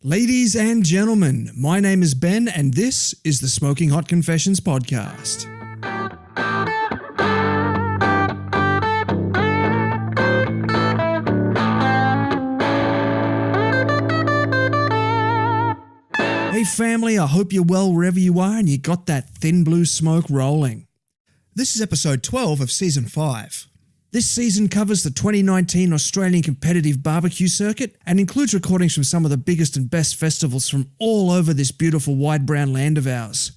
Ladies and gentlemen, my name is Ben and this is the Smoken Hot Confessions podcast. Hey family, I hope you're well wherever you are and you got that thin blue smoke rolling. This is episode 12 of season 5. This season covers the 2019 Australian competitive barbecue circuit and includes recordings from some of the biggest and best festivals from all over this beautiful wide brown land of ours.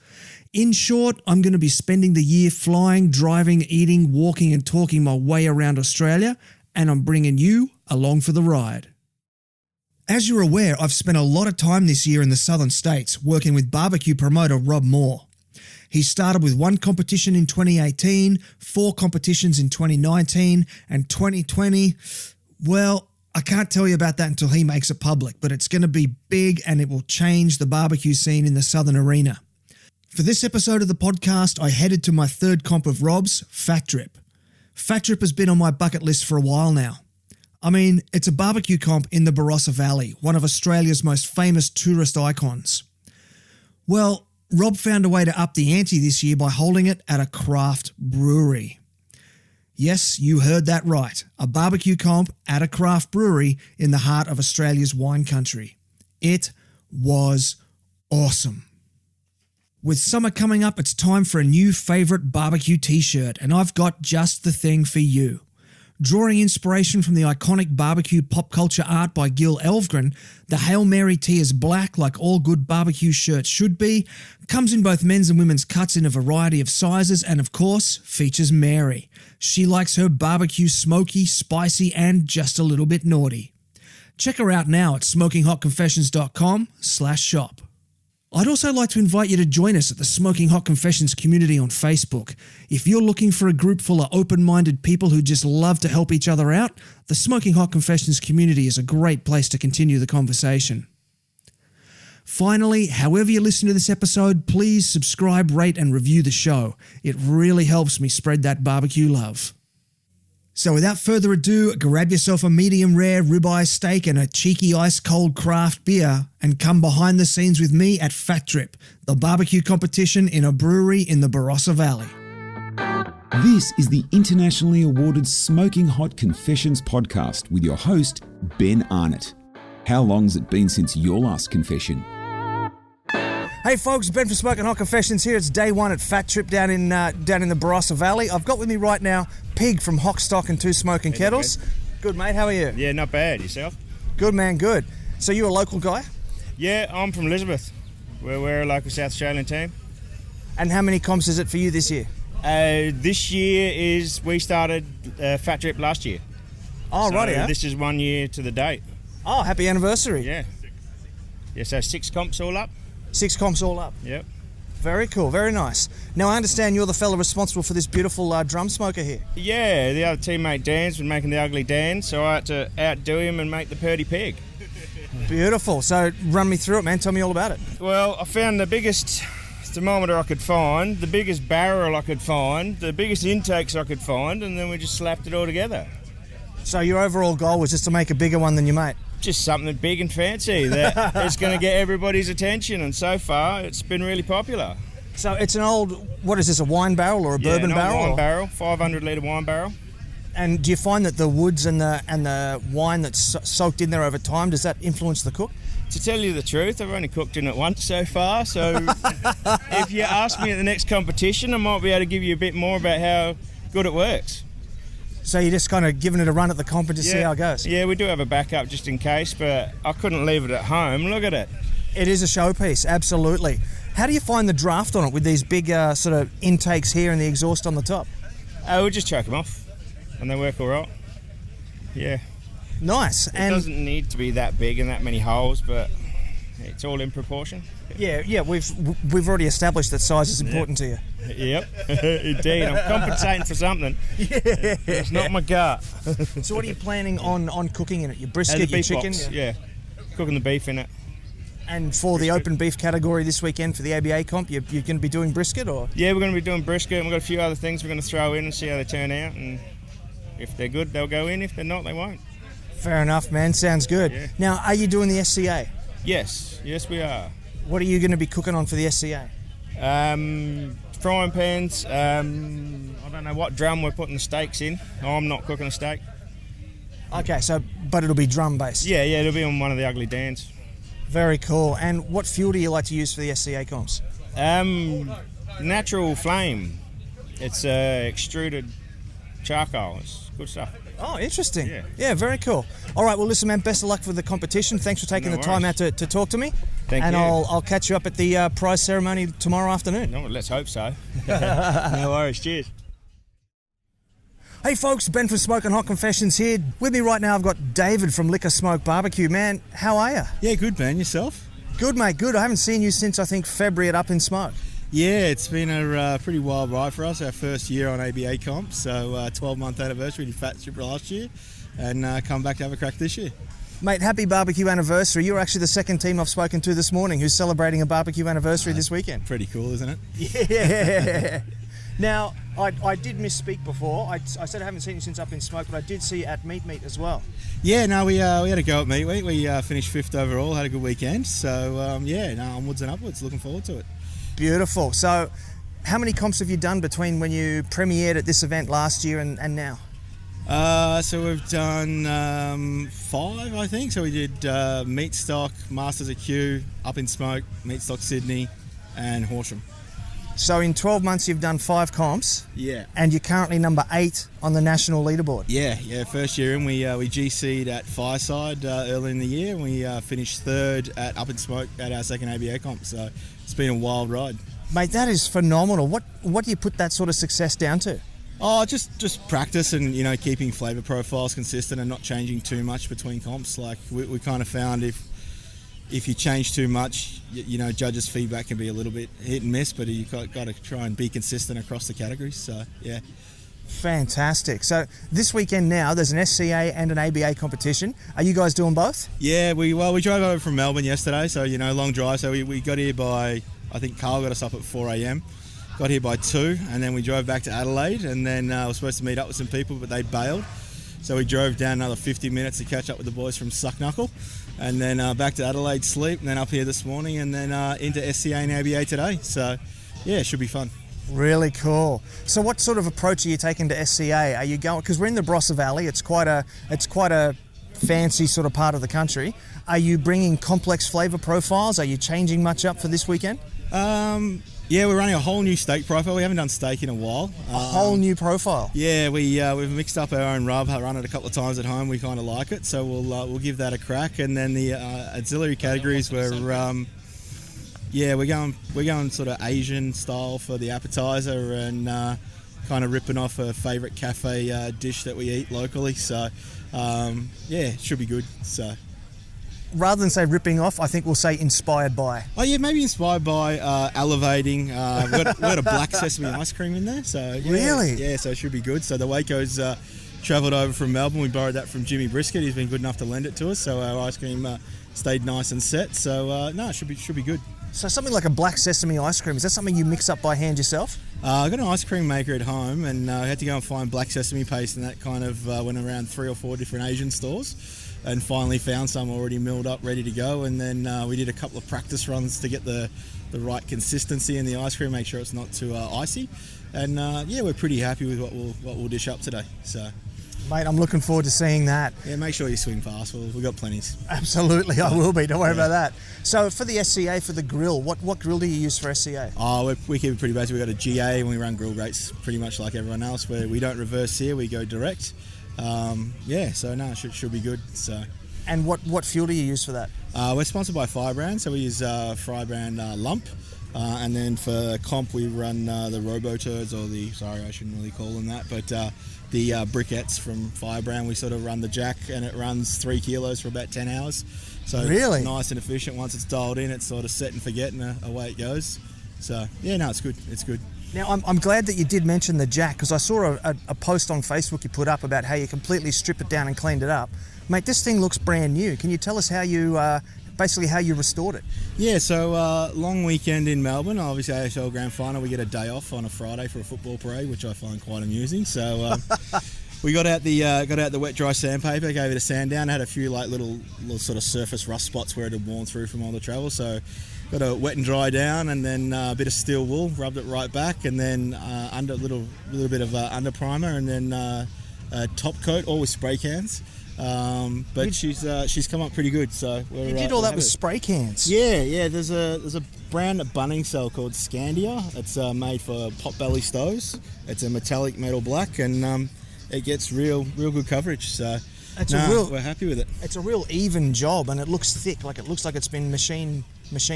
In short, I'm going to be spending the year flying, driving, eating, walking and talking my way around Australia, and I'm bringing you along for the ride. As you're aware, I've spent a lot of time this year in the southern states working with BBQ Promoter Rob Moir. He started with 1 competition in 2018, 4 competitions in 2019, and 2020, well, I can't tell you about that until he makes it public, but it's going to be big and it will change the barbecue scene in the southern arena. For this episode of the podcast, I headed to my third comp of Rob's, Fat Drip. Fat Drip has been on my bucket list for a while now. I mean, it's a barbecue comp in the Barossa Valley, one of Australia's most famous tourist icons. Well, Rob found a way to up the ante this year by holding it at a craft brewery. Yes, you heard that right. A barbecue comp at a craft brewery in the heart of Australia's wine country. It was awesome. With summer coming up, it's time for a new favourite barbecue t-shirt, and I've got just the thing for you. Drawing inspiration from the iconic barbecue pop culture art by Gil Elvgren, the Hail Mary tee is black like all good barbecue shirts should be, comes in both men's and women's cuts in a variety of sizes, and of course, features Mary. She likes her barbecue smoky, spicy, and just a little bit naughty. Check her out now at smokenhotconfessions.com/shop. I'd also like to invite you to join us at the Smoken Hot Confessions community on Facebook. If you're looking for a group full of open-minded people who just love to help each other out, the Smoken Hot Confessions community is a great place to continue the conversation. Finally, however you listen to this episode, please subscribe, rate and review the show. It really helps me spread that barbecue love. So without further ado, grab yourself a medium rare ribeye steak and a cheeky ice cold craft beer and come behind the scenes with me at Fat Drip, the barbecue competition in a brewery in the Barossa Valley. This is the internationally awarded Smoken Hot Confessions podcast with your host, Ben Arnott. How long's it been since your last confession? Hey folks, Ben from Smoken Hot Confessions here. It's day 1 at Fat Trip down in the Barossa Valley. I've got with me right now Pig from Hockstock and Two Smoking Kettles. Good mate, how are you? Yeah, not bad. Yourself? Good man, good. So you a local guy? Yeah, I'm from Elizabeth. We're a local South Australian team. And how many comps is it for you this year? This year we started Fat Drip last year. Oh, so righty, huh? This is 1 year to the date. Oh, happy anniversary. Yeah. Yeah, so 6 comps all up. 6 comps all up. Yep. Very cool, very nice. Now I understand you're the fella responsible for this beautiful drum smoker here. Yeah, the other teammate Dan's been making the ugly Dan, so I had to outdo him and make the purdy pig. Beautiful. So run me through it, man. Tell me all about it. Well, I found the biggest thermometer I could find, the biggest barrel I could find, the biggest intakes I could find, and then we just slapped it all together. So your overall goal was just to make a bigger one than your mate? Just something big and fancy that is going to get everybody's attention, and so far it's been really popular. So it's an old, what is this, a wine barrel or a bourbon barrel? Wine barrel, 500 litre wine barrel. And do you find that the woods and the wine that's soaked in there over time, does that influence the cook? To tell you the truth, I've only cooked in it once so far, so if you ask me at the next competition, I might be able to give you a bit more about how good it works. So you're just kind of giving it a run at the comp and just see how it goes? Yeah, we do have a backup just in case, but I couldn't leave it at home. Look at it. It is a showpiece, absolutely. How do you find the draft on it with these big sort of intakes here and the exhaust on the top? We'll just choke them off, and they work all right. Yeah. Nice. It doesn't need to be that big and that many holes, but it's all in proportion. Yeah, we've already established that size is important to you. Yep, indeed. I'm compensating for something. Yeah. It's not my gut. So what are you planning on cooking in it? Your brisket, your chicken? Yeah, cooking the beef in it. And for the open beef category this weekend for the ABA comp, you're going to be doing brisket, or? Yeah, we're going to be doing brisket, and we've got a few other things we're going to throw in and see how they turn out. And if they're good, they'll go in. If they're not, they won't. Fair enough, man. Sounds good. Yeah. Now, are you doing the SCA? Yes, we are. What are you going to be cooking on for the SCA? Frying pans. I don't know what drum we're putting the steaks in. I'm not cooking a steak. Okay, but it'll be drum based. Yeah, it'll be on one of the ugly Dans. Very cool. And what fuel do you like to use for the SCA comps? Natural flame. It's extruded charcoal. It's good stuff. Oh, interesting. Yeah, very cool. All right, well, listen, man, best of luck for the competition. Thanks for taking the time out to talk to me. Thank you. And I'll catch you up at the prize ceremony tomorrow afternoon. No, let's hope so. No worries. Cheers. Hey folks, Ben from Smoken Hot Confessions here. With me right now, I've got David from Smoke BBQ. Man, how are you? Yeah, good, man. Yourself? Good, mate, good. I haven't seen you since, I think, February at Up in Smoke. Yeah, it's been a pretty wild ride for us. Our first year on ABA comp, so 12-month anniversary. We did Fat Strip last year and come back to have a crack this year. Mate, happy barbecue anniversary. You're actually the second team I've spoken to this morning who's celebrating a barbecue anniversary this weekend. Pretty cool, isn't it? Yeah. Now, I did misspeak before. I said I haven't seen you since Up in Smoke, but I did see you at Meat as well. Yeah, no, we had a go at Meat Week. We finished 5th overall, had a good weekend. So, onwards and upwards. Looking forward to it. Beautiful. So, how many comps have you done between when you premiered at this event last year and now? So we've done 5, I think. So we did Meat Stock, Masters of Q, Up in Smoke, Meat Stock Sydney, and Horsham. So in 12 months you've done 5 comps. Yeah. And you're currently number 8 on the national leaderboard. Yeah. First year in, we GC'd at Fireside early in the year, and we finished 3rd at Up in Smoke at our second ABA comp. So it's been a wild ride. Mate, that is phenomenal. What do you put that sort of success down to? Oh, just practice and, keeping flavour profiles consistent and not changing too much between comps. Like we kind of found if you change too much, judges' feedback can be a little bit hit and miss, but you've got to try and be consistent across the categories. So, yeah. Fantastic. So this weekend now, there's an SCA and an ABA competition. Are you guys doing both? Yeah, we drove over from Melbourne yesterday, so, long drive. So we got here by, I think Carl got us up at 4 a.m. Got here by 2, and then we drove back to Adelaide, and then we were supposed to meet up with some people, but they bailed. So we drove down another 50 minutes to catch up with the boys from Suck Knuckle, and then back to Adelaide, sleep, and then up here this morning, and then into SCA and ABA today. So, yeah, it should be fun. Really cool. So what sort of approach are you taking to SCA? Are you going, because we're in the Barossa Valley, it's quite a fancy sort of part of the country. Are you bringing complex flavour profiles? Are you changing much up for this weekend? Yeah, we're running a whole new steak profile. We haven't done steak in a while. A whole new profile? Yeah, we've mixed up our own rub. I run it a couple of times at home. We kind of like it, so we'll give that a crack. And then the auxiliary categories we're going sort of Asian style for the appetizer and kind of ripping off a favourite cafe dish that we eat locally. So it should be good. So. Rather than say ripping off, I think we'll say inspired by. Oh yeah, maybe inspired by elevating. We've got a black sesame ice cream in there. So yeah, really? Yeah, so it should be good. So the Waco's travelled over from Melbourne. We borrowed that from Jimmy Brisket. He's been good enough to lend it to us. So our ice cream stayed nice and set. So it should be good. So something like a black sesame ice cream, is that something you mix up by hand yourself? I've got an ice cream maker at home, and I had to go and find black sesame paste, and that kind of went around 3 or 4 different Asian stores. And finally found some already milled up, ready to go. And then we did a couple of practice runs to get the right consistency in the ice cream, make sure it's not too icy. And we're pretty happy with what we'll dish up today. So, mate, I'm looking forward to seeing that. Yeah, make sure you swing fast. We've got plenties. Absolutely, I will be. Don't worry about that. So for the SCA, for the grill, what grill do you use for SCA? Oh, we keep it pretty basic. We've got a GA and we run grill grates pretty much like everyone else, where we don't reverse sear, we go direct. It should be good. So, and what fuel do you use for that? We're sponsored by Firebrand, so we use Firebrand Lump, and then for comp we run the Roboturds, or I shouldn't really call them that, but the Briquettes from Firebrand. We sort of run the jack, and it runs 3 kilos for about 10 hours. So really it's nice and efficient. Once it's dialed in, it's sort of set and forget, and away it goes. So it's good. It's good. Now, I'm glad that you did mention the jack, because I saw a post on Facebook you put up about how you completely stripped it down and cleaned it up. Mate, this thing looks brand new. Can you tell us how you restored it? Yeah, so long weekend in Melbourne, obviously AFL Grand Final. We get a day off on a Friday for a football parade, which I find quite amusing. So We got out the wet dry sandpaper, gave it a sand down, had a few like little sort of surface rust spots where it had worn through from all the travel. So got a wet and dry down, and then a bit of steel wool, rubbed it right back, and then under a little bit of under primer, and then a top coat, all with spray cans. But she's come up pretty good. So you did all that with spray cans. Yeah. There's a brand at Bunnings sell called Scandia. It's made for pot-belly stoves. It's a metallic metal black, and it gets real good coverage. So we're happy with it. It's a real even job, and it looks thick. Like it looks like it's been machine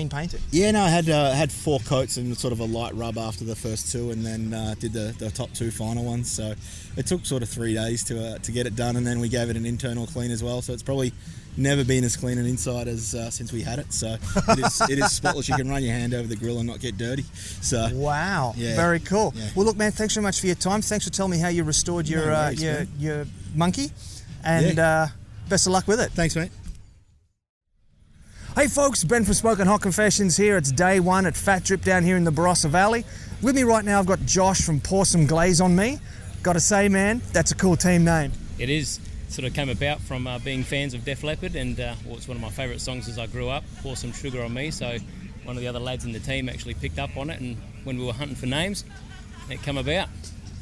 painted. Yeah, no, I had 4 coats and sort of a light rub after the first 2, and then did the top 2 final ones. So it took sort of 3 days to get it done, and then we gave it an internal clean as well. So it's probably never been as clean an inside as since we had it. So it is spotless. You can run your hand over the grill and not get dirty. So wow, yeah. Very cool. Yeah. Well, look, man, thanks so much for your time. Thanks for telling me how you restored your monkey, and best of luck with it. Thanks, mate. Hey folks, Ben from Smoken Hot Confessions here. It's day 1 at Fat Drip down here in the Barossa Valley. With me right now, I've got Josh from Pour Some Glaze on me. Got to say, man, that's a cool team name. It is. Sort of came about from being fans of Def Leppard, and it's one of my favourite songs as I grew up, Pour Some Sugar on Me. So one of the other lads in the team actually picked up on it, and when we were hunting for names, it came about.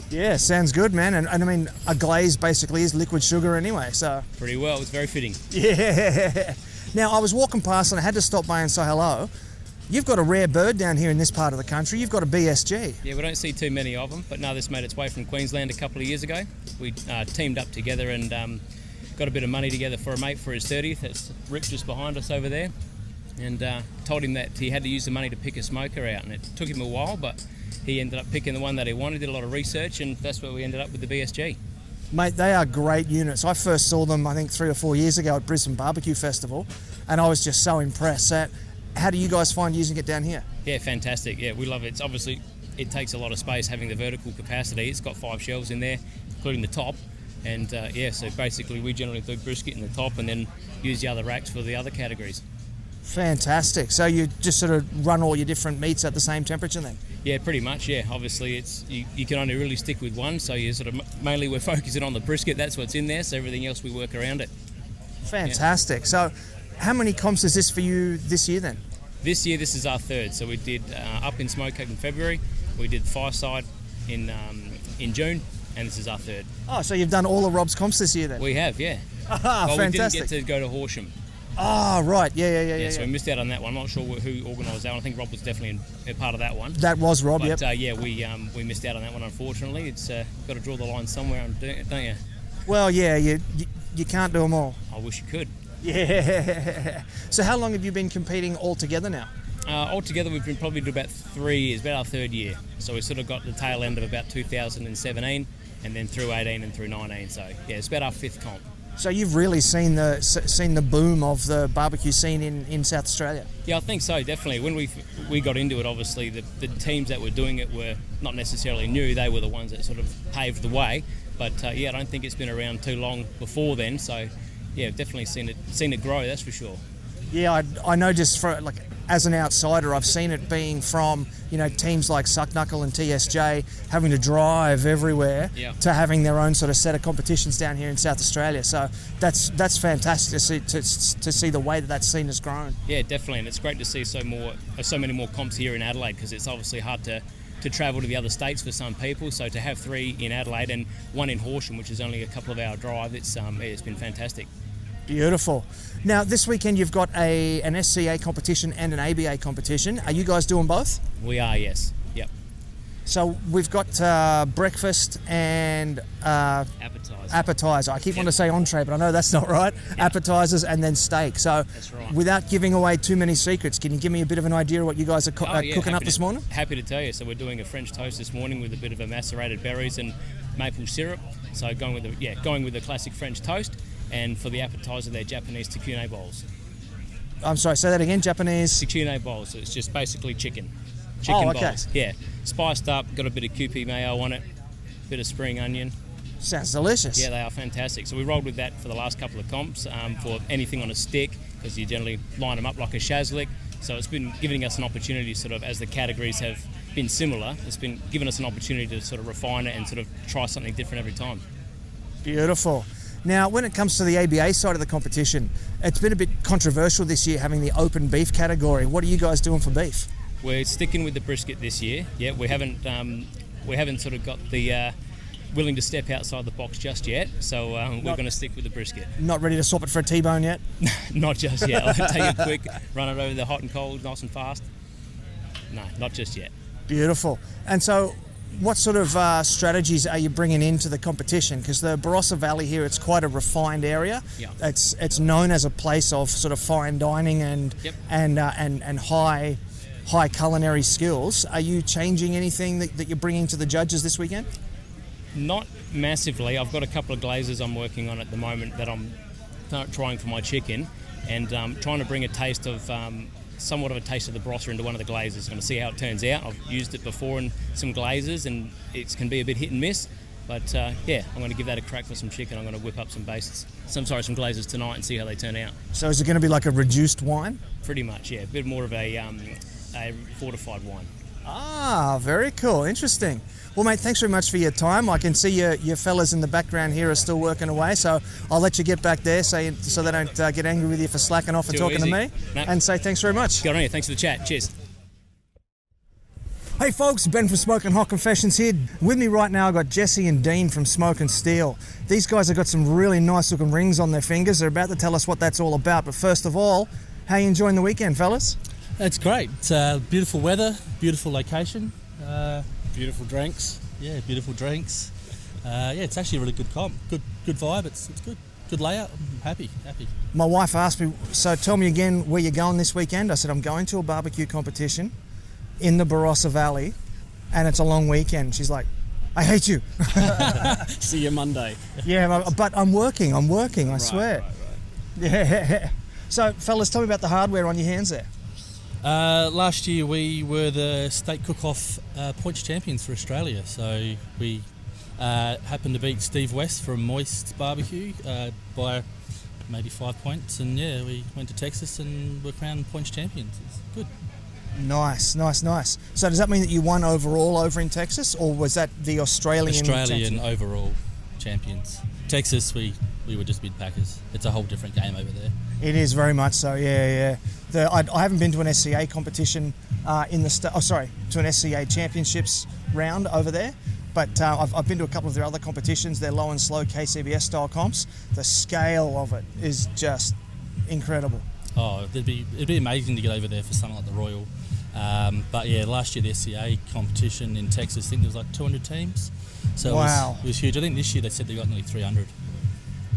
Yeah, sounds good, man. And I mean, a glaze basically is liquid sugar anyway, so... Pretty well. It's very fitting. Yeah. Now, I was walking past and I had to stop by and say hello. You've got a rare bird down here in this part of the country. You've got a BSG. Yeah, we don't see too many of them, but no, this made its way from Queensland a couple of years ago. We teamed up together and got a bit of money together for a mate for his 30th. That's Rick just behind us over there. And told him that he had to use the money to pick a smoker out. And it took him a while, but he ended up picking the one that he wanted, did a lot of research, and that's where we ended up with the BSG. Mate, they are great units. I first saw them, I think, 3 or 4 years ago at Brisbane Barbecue Festival, and I was just so impressed. So how do you guys find using it down here? Yeah, fantastic. Yeah, we love it. It's obviously, it takes a lot of space having the vertical capacity. It's got 5 shelves in there, including the top. And so basically we generally do brisket in the top and then use the other racks for the other categories. Fantastic. So you just sort of run all your different meats at the same temperature then? Yeah, pretty much, yeah. Obviously, it's you can only really stick with one, so you sort of mainly we're focusing on the brisket. That's what's in there, so everything else we work around it. Fantastic. Yeah. So how many comps is this for you this year then? This year, this is our 3rd. So we did Up in Smoke in February, we did Fireside in June, and this is our 3rd. Oh, so you've done all of Rob's comps this year then? We have, yeah. Well, fantastic. We didn't get to go to Horsham. Oh, right. Yeah. So we missed out on that one. I'm not sure who organised that one. I think Rob was definitely a part of that one. That was Rob, but, yep. We missed out on that one, unfortunately. It's got to draw the line somewhere, don't you? Well, yeah, you can't do them all. I wish you could. Yeah. So how long have you been competing all together now? Altogether, we've been probably doing about 3 years, about our 3rd year. So we sort of got the tail end of about 2017, and then through 18 and through 19. So yeah, it's about our 5th comp. So you've really seen the boom of the barbecue scene in South Australia? Yeah, I think so, definitely. When we got into it, obviously, the teams that were doing it were not necessarily new. They were the ones that sort of paved the way. But I don't think it's been around too long before then. So yeah, definitely seen it grow, that's for sure. Yeah, I know just as an outsider, I've seen it being from, teams like Suck Knuckle and TSJ having to drive everywhere to having their own sort of set of competitions down here in South Australia. So that's fantastic to see the way that scene has grown. Yeah, definitely, and it's great to see so many more comps here in Adelaide, because it's obviously hard to travel to the other states for some people. So to have 3 in Adelaide and 1 in Horsham, which is only a couple of hour drive, it's been fantastic. Beautiful. Now, this weekend you've got an SCA competition and an ABA competition. Are you guys doing both? We are, yes. Yep. So we've got breakfast and appetizer. I keep wanting to say entree, but I know that's not right. Yep. Appetizers and then steak. So that's right. Without giving away too many secrets, can you give me a bit of an idea of what you guys are cooking up this morning? Happy to tell you. So we're doing a French toast this morning with a bit of a macerated berries and maple syrup. So going with the classic French toast. And for the appetizer, they're Japanese tsukune bowls. I'm sorry, say that again, Japanese? Tsukune bowls, so it's just basically chicken. Bowls. Yeah, spiced up, got a bit of Kewpie mayo on it, bit of spring onion. Sounds delicious. Yeah, they are fantastic. So we rolled with that for the last couple of comps for anything on a stick, because you generally line them up like a shazlik. So it's been giving us an opportunity, sort of, as the categories have been similar, it's been giving us an opportunity to sort of refine it and sort of try something different every time. Beautiful. Now, when it comes to the ABA side of the competition, it's been a bit controversial this year having the open beef category. What are you guys doing for beef? We're sticking with the brisket this year. Yeah, we haven't sort of got the willing to step outside the box just yet. So we're going to stick with the brisket. Not ready to swap it for a T-bone yet? Not just yet. I'll take it quick, run it over the hot and cold, nice and fast. No, not just yet. Beautiful. And so, what sort of strategies are you bringing into the competition? Because the Barossa Valley here, it's quite a refined area. Yeah. It's known as a place of sort of fine dining and high culinary skills. Are you changing anything that you're bringing to the judges this weekend? Not massively. I've got a couple of glazes I'm working on at the moment that I'm trying for my chicken, and trying to bring a taste of somewhat of a taste of the Barossa into one of the glazes. I'm going to see how it turns out. I've used it before in some glazes, and it can be a bit hit and miss. But I'm going to give that a crack for some chicken. I'm going to whip up some glazes tonight and see how they turn out. So is it going to be like a reduced wine? Pretty much, yeah. A bit more of a fortified wine. Ah, very cool. Interesting. Well, mate, thanks very much for your time. I can see your fellas in the background here are still working away, so I'll let you get back there so they don't get angry with you for slacking off and talking to me. No. And say thanks very much. Good on you. Thanks for the chat. Cheers. Hey folks, Ben from Smoken Hot Confessions here. With me right now I've got Jesse and Dean from Smoken Steel. These guys have got some really nice looking rings on their fingers. They're about to tell us what that's all about. But first of all, how are you enjoying the weekend, fellas? It's great. It's beautiful weather, beautiful location. Beautiful drinks. Yeah, beautiful drinks. It's actually a really good comp. Good vibe. It's good. Good layout. I'm happy. My wife asked me, so tell me again where you're going this weekend. I said, I'm going to a barbecue competition in the Barossa Valley, and it's a long weekend. She's like, I hate you. See you Monday. Yeah, but I'm working, I swear. Right. Yeah. So, fellas, tell me about the hardware on your hands there. Last year we were the state cook-off points champions for Australia, so we happened to beat Steve West from Moist Barbecue by maybe 5 points, and we went to Texas and were crowned points champions. It's good. Nice. So does that mean that you won overall over in Texas, or was that the Australian overall champions? Texas, we were just mid-packers. It's a whole different game over there. It is very much so, yeah. I haven't been to an SCA competition to an SCA championships round over there, but I've been to a couple of their other competitions, their low and slow KCBS style comps. The scale of it is just incredible. Oh, it'd be amazing to get over there for something like the Royal. But yeah, last year the SCA competition in Texas, I think there was like 200 teams. So wow. It was huge. I think this year they said they got nearly 300.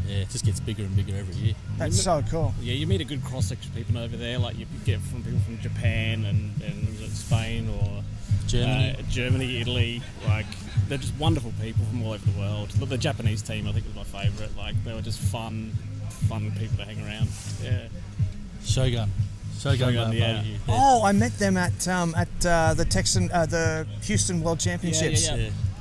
Yeah, it just gets bigger and bigger every year. That's so cool. Yeah, you meet a good cross-section of people over there. Like you get from people from Japan and was it Spain or Germany, Italy. Like they're just wonderful people from all over the world. The Japanese team, I think, was my favourite. Like they were just fun people to hang around. Yeah. Shogun, yeah. Oh, I met them at the Houston World Championships.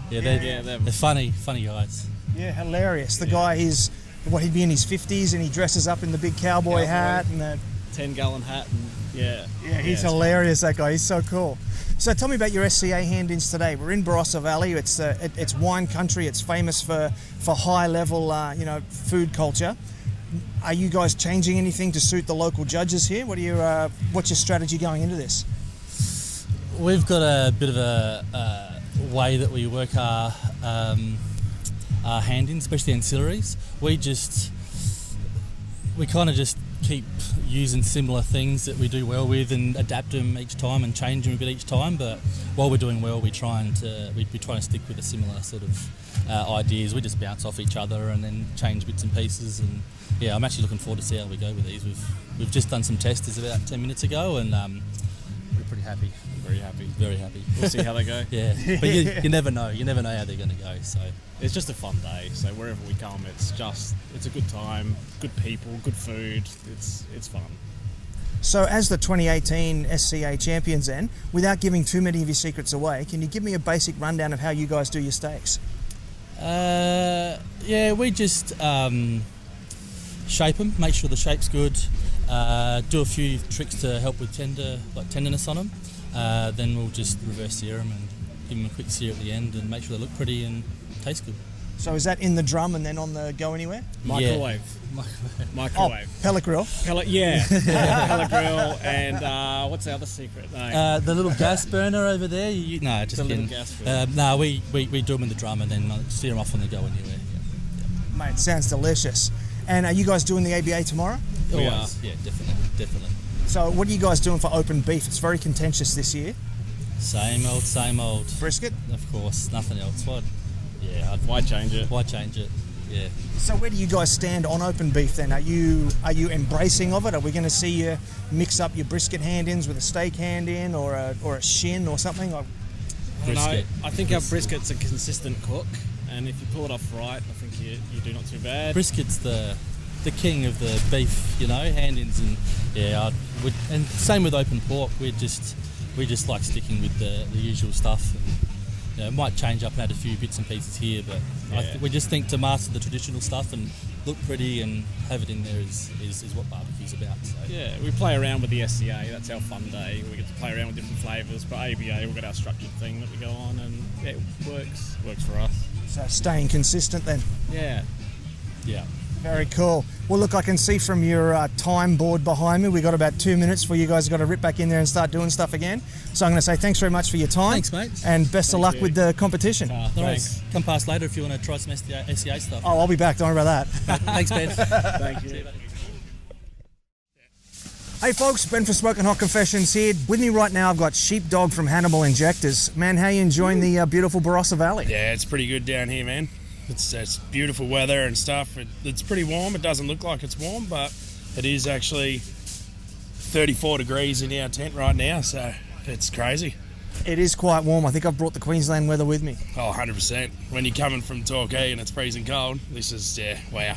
Yeah, they're funny guys. Yeah, hilarious. The guy, he'd be in his 50s and he dresses up in the big cowboy hat and the 10-gallon hat. And he's hilarious, that guy. He's so cool. So tell me about your SCA hand-ins today. We're in Barossa Valley. It's wine country. It's famous for high-level, food culture. Are you guys changing anything to suit the local judges here? What's your strategy going into this? We've got a bit of a way that we work our hand-ins, especially ancillaries. We kind of just keep using similar things that we do well with and adapt them each time and change them a bit each time. But while we're doing well, we try to stick with a similar sort of ideas. We just bounce off each other and then change bits and pieces. And I'm actually looking forward to see how we go with these. We've just done some testers about 10 minutes ago, and we're pretty happy. Very happy. We'll see how they go. Yeah, but you never know. You never know how they're going to go. So it's just a fun day. So wherever we come, it's a good time, good people, good food. It's fun. So as the 2018 SCA champions then, without giving too many of your secrets away, can you give me a basic rundown of how you guys do your steaks? We just shape them, make sure the shape's good, do a few tricks to help with tenderness on them. Then we'll just reverse sear them and give them a quick sear at the end and make sure they look pretty and taste good. So is that in the drum and then on the go anywhere? Microwave. Microwave. Pellet grill. Pellet grill. And what's the other secret? No. The little gas burner over there. No, just The little kidding. gas burner. No, we do them in the drum and then steer them off on the go anywhere. Mate, sounds delicious. And are you guys doing the ABA tomorrow? We Always. are. Yeah, definitely. So what are you guys doing for open beef? It's very contentious this year. Same old. Brisket? Of course, nothing else. What? Yeah, Why change it? Why change it? Yeah. So where do you guys stand on open beef then? Are you embracing of it? Are we going to see you mix up your brisket hand-ins with a steak hand-in or a shin or something? Brisket. I think our brisket's a consistent cook, and if you pull it off right, I think you do not too bad. Brisket's the king of the beef, hand-ins, and and same with open pork. We just like sticking with the usual stuff. And, might change up and add a few bits and pieces here, but we just think to master the traditional stuff and look pretty and have it in there is what barbecue's about. So. Yeah, we play around with the SCA. That's our fun day. We get to play around with different flavours. But ABA, we've got our structured thing that we go on, and it works for us. So staying consistent then. Yeah. Very cool. Well, look, I can see from your time board behind me, we've got about 2 minutes before you guys have got to rip back in there and start doing stuff again. So I'm going to say thanks very much for your time. Thanks, mate. And best of luck you. with the competition. Thanks. Come past later if you want to try some SCA stuff. Oh, I'll be back. Don't worry about that. Thanks, Ben. Thank you. Hey folks, Ben from Smoken Hot Confessions here. With me right now, I've got Sheepdog from Hannibal Injectors. Man, how you enjoying the beautiful Barossa Valley? Yeah, it's pretty good down here, man. It's beautiful weather and stuff. It's pretty warm. It doesn't look like it's warm, but it is actually 34 degrees in our tent right now, so it's crazy. It is quite warm. I think I've brought the Queensland weather with me. Oh, 100%. When you're coming from Torquay and it's freezing cold, this is, wow.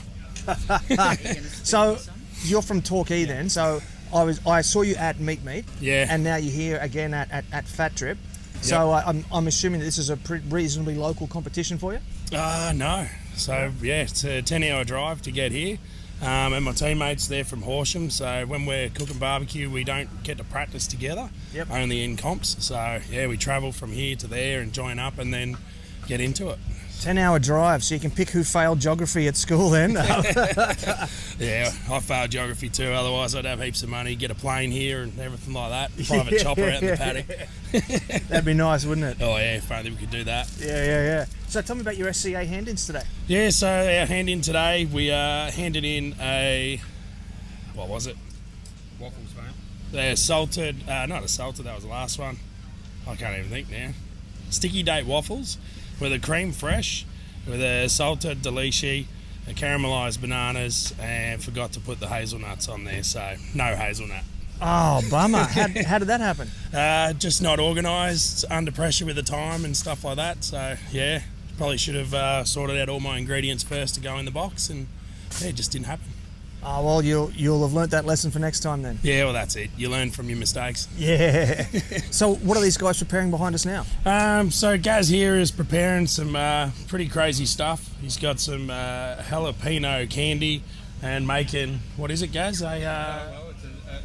So, you're from Torquay then, so I saw you at Meat, Yeah. and now you're here again at Fat Trip. So I'm assuming that this is a reasonably local competition for you? No. So, yeah, it's a 10-hour drive to get here. And my teammates, they're from Horsham, so when we're cooking barbecue, we don't get to practice together, only in comps. So, yeah, we travel from here to there and join up and then get into it. 10-hour drive, so you can pick who failed geography at school then. Yeah, I failed geography too, otherwise I'd have heaps of money, get a plane here and everything like that. Private chopper out in the paddock. That'd be nice, wouldn't it? Oh yeah, if only we could do that. Yeah. So tell me about your SCA hand-ins today. Yeah, so our hand-in today, we handed in a, what was it? Waffles, mate. They're salted, not a salted, that was the last one. I can't even think now. Sticky date waffles with a cream fresh, with a salted delici, a caramelised bananas, and forgot to put the hazelnuts on there, so no hazelnut. Oh, bummer. How did that happen? Just not organised, under pressure with the time and stuff like that, so yeah, probably should have sorted out all my ingredients first to go in the box, and yeah, it just didn't happen. Oh, well, you'll have learnt that lesson for next time then. Yeah, well, that's it. You learn from your mistakes. Yeah. So what are these guys preparing behind us now? So Gaz here is preparing some pretty crazy stuff. He's got some jalapeno candy and making, what is it, Gaz?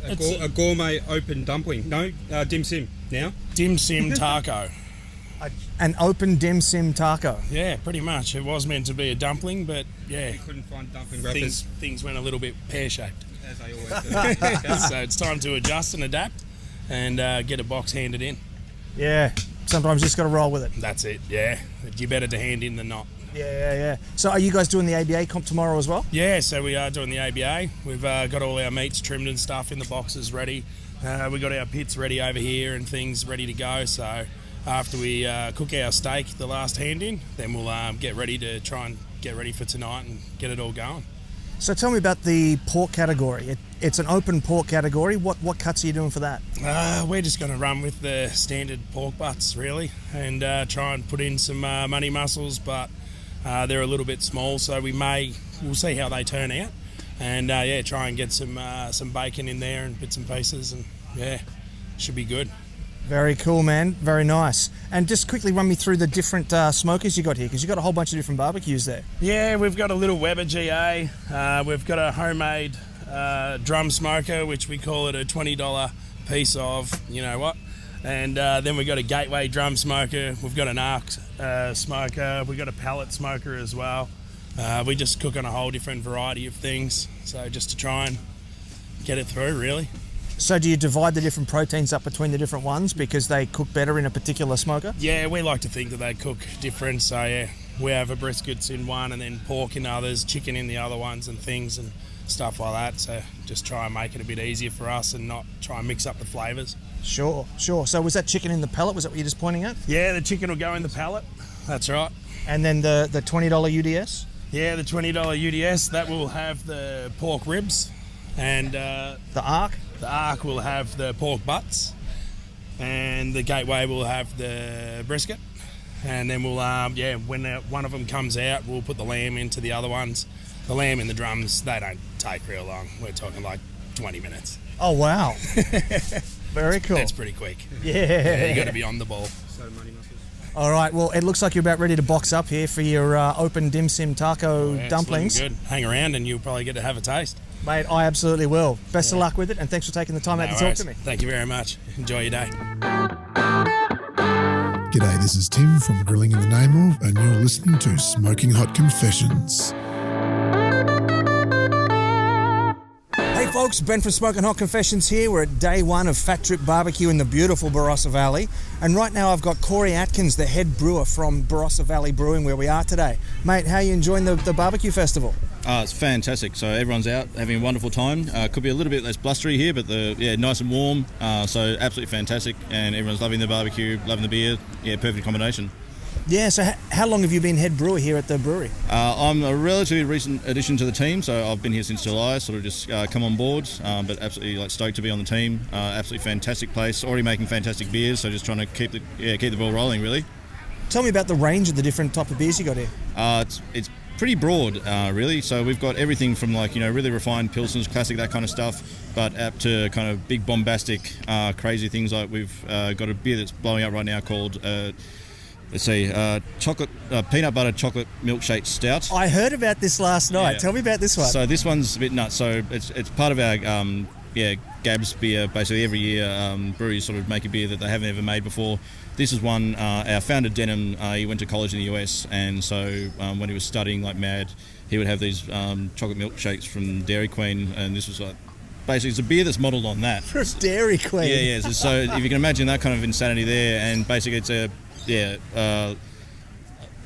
It's a gourmet open dumpling. No, dim sim now. Dim sim taco. An open dim sim taco. Yeah, pretty much. It was meant to be a dumpling, but yeah, Couldn't find dumpling wrappers, things went a little bit pear-shaped. as they always do. So it's time to adjust and adapt and get a box handed in. Yeah. Sometimes you just got to roll with it. That's it, yeah. You're better to hand in than not. Yeah. So are you guys doing the ABA comp tomorrow as well? Yeah, so we are doing the ABA. We've got all our meats trimmed and stuff in the boxes ready. We got our pits ready over here and things ready to go. So after we cook our steak, the last hand in, then we'll get ready to try and get ready for tonight and get it all going. So tell me about the pork category. It's an open pork category. What cuts are you doing for that? We're just going to run with the standard pork butts, really, and try and put in some money muscles, but they're a little bit small, so we'll see how they turn out, and try and get some bacon in there and bits and pieces, and yeah, should be good. Very cool, man. Very nice. And just quickly run me through the different smokers you got here, because you've got a whole bunch of different barbecues there. Yeah, we've got a little Weber GA. We've got a homemade drum smoker, which we call it a $20 piece of, you know what, And then we've got a gateway drum smoker. We've got an arc smoker. We've got a pellet smoker as well. We just cook on a whole different variety of things. So just to try and get it through, really. So do you divide the different proteins up between the different ones because they cook better in a particular smoker? Yeah, we like to think that they cook different. So yeah, we have a briskets in one and then pork in others, chicken in the other ones and things and stuff like that. So just try and make it a bit easier for us and not try and mix up the flavours. Sure. So was that chicken in the pellet? Was that what you're just pointing at? Yeah, the chicken will go in the pellet. That's right. And then the $20 UDS? Yeah, the $20 UDS, that will have the pork ribs. And the arc? The arc will have the pork butts. And the gateway will have the brisket. And then we'll, when one of them comes out, we'll put the lamb into the other ones. The lamb in the drums, they don't take real long. We're talking like 20 minutes. Oh, wow. Very cool. That's pretty quick. Yeah. You got to be on the ball. So money muscles. All right, well, it looks like you're about ready to box up here for your open dim sim taco Yeah, dumplings. Good. Hang around and you'll probably get to have a taste. Mate, I absolutely will. Best of luck with it, and thanks for taking the time out to talk to me. Thank you very much. Enjoy your day. G'day, this is Tim from Grilling in the Name Of, and you're listening to Smoking Hot Confessions. Hey folks, Ben from Smoken Hot Confessions here. We're at day one of Fat Trip Barbecue in the beautiful Barossa Valley. And right now I've got Corey Atkins, the head brewer from Barossa Valley Brewing, where we are today. Mate, how are you enjoying the barbecue festival? It's fantastic. So everyone's out having a wonderful time. Could be a little bit less blustery here, but nice and warm. So absolutely fantastic. And everyone's loving the barbecue, loving the beer. Yeah, perfect combination. Yeah, so how long have you been head brewer here at the brewery? I'm a relatively recent addition to the team, so I've been here since July, sort of just come on board, but absolutely stoked to be on the team. Absolutely fantastic place, already making fantastic beers, so just trying to keep the ball rolling, really. Tell me about the range of the different type of beers you got here. It's pretty broad, really, so we've got everything from really refined pilsners, classic, that kind of stuff, but up to kind of big bombastic, crazy things. Like we've got a beer that's blowing up right now called... chocolate peanut butter chocolate milkshake stout. I heard about this last night. Yeah. Tell me about this one. So this one's a bit nuts. So it's part of our Gabs beer. Basically every year breweries sort of make a beer that they haven't ever made before. This is one. Our founder Denham, he went to college in the US, and so when he was studying like mad, he would have these chocolate milkshakes from Dairy Queen, and this was basically it's a beer that's modelled on that. For Dairy Queen. Yeah. So if you can imagine that kind of insanity there, and basically it's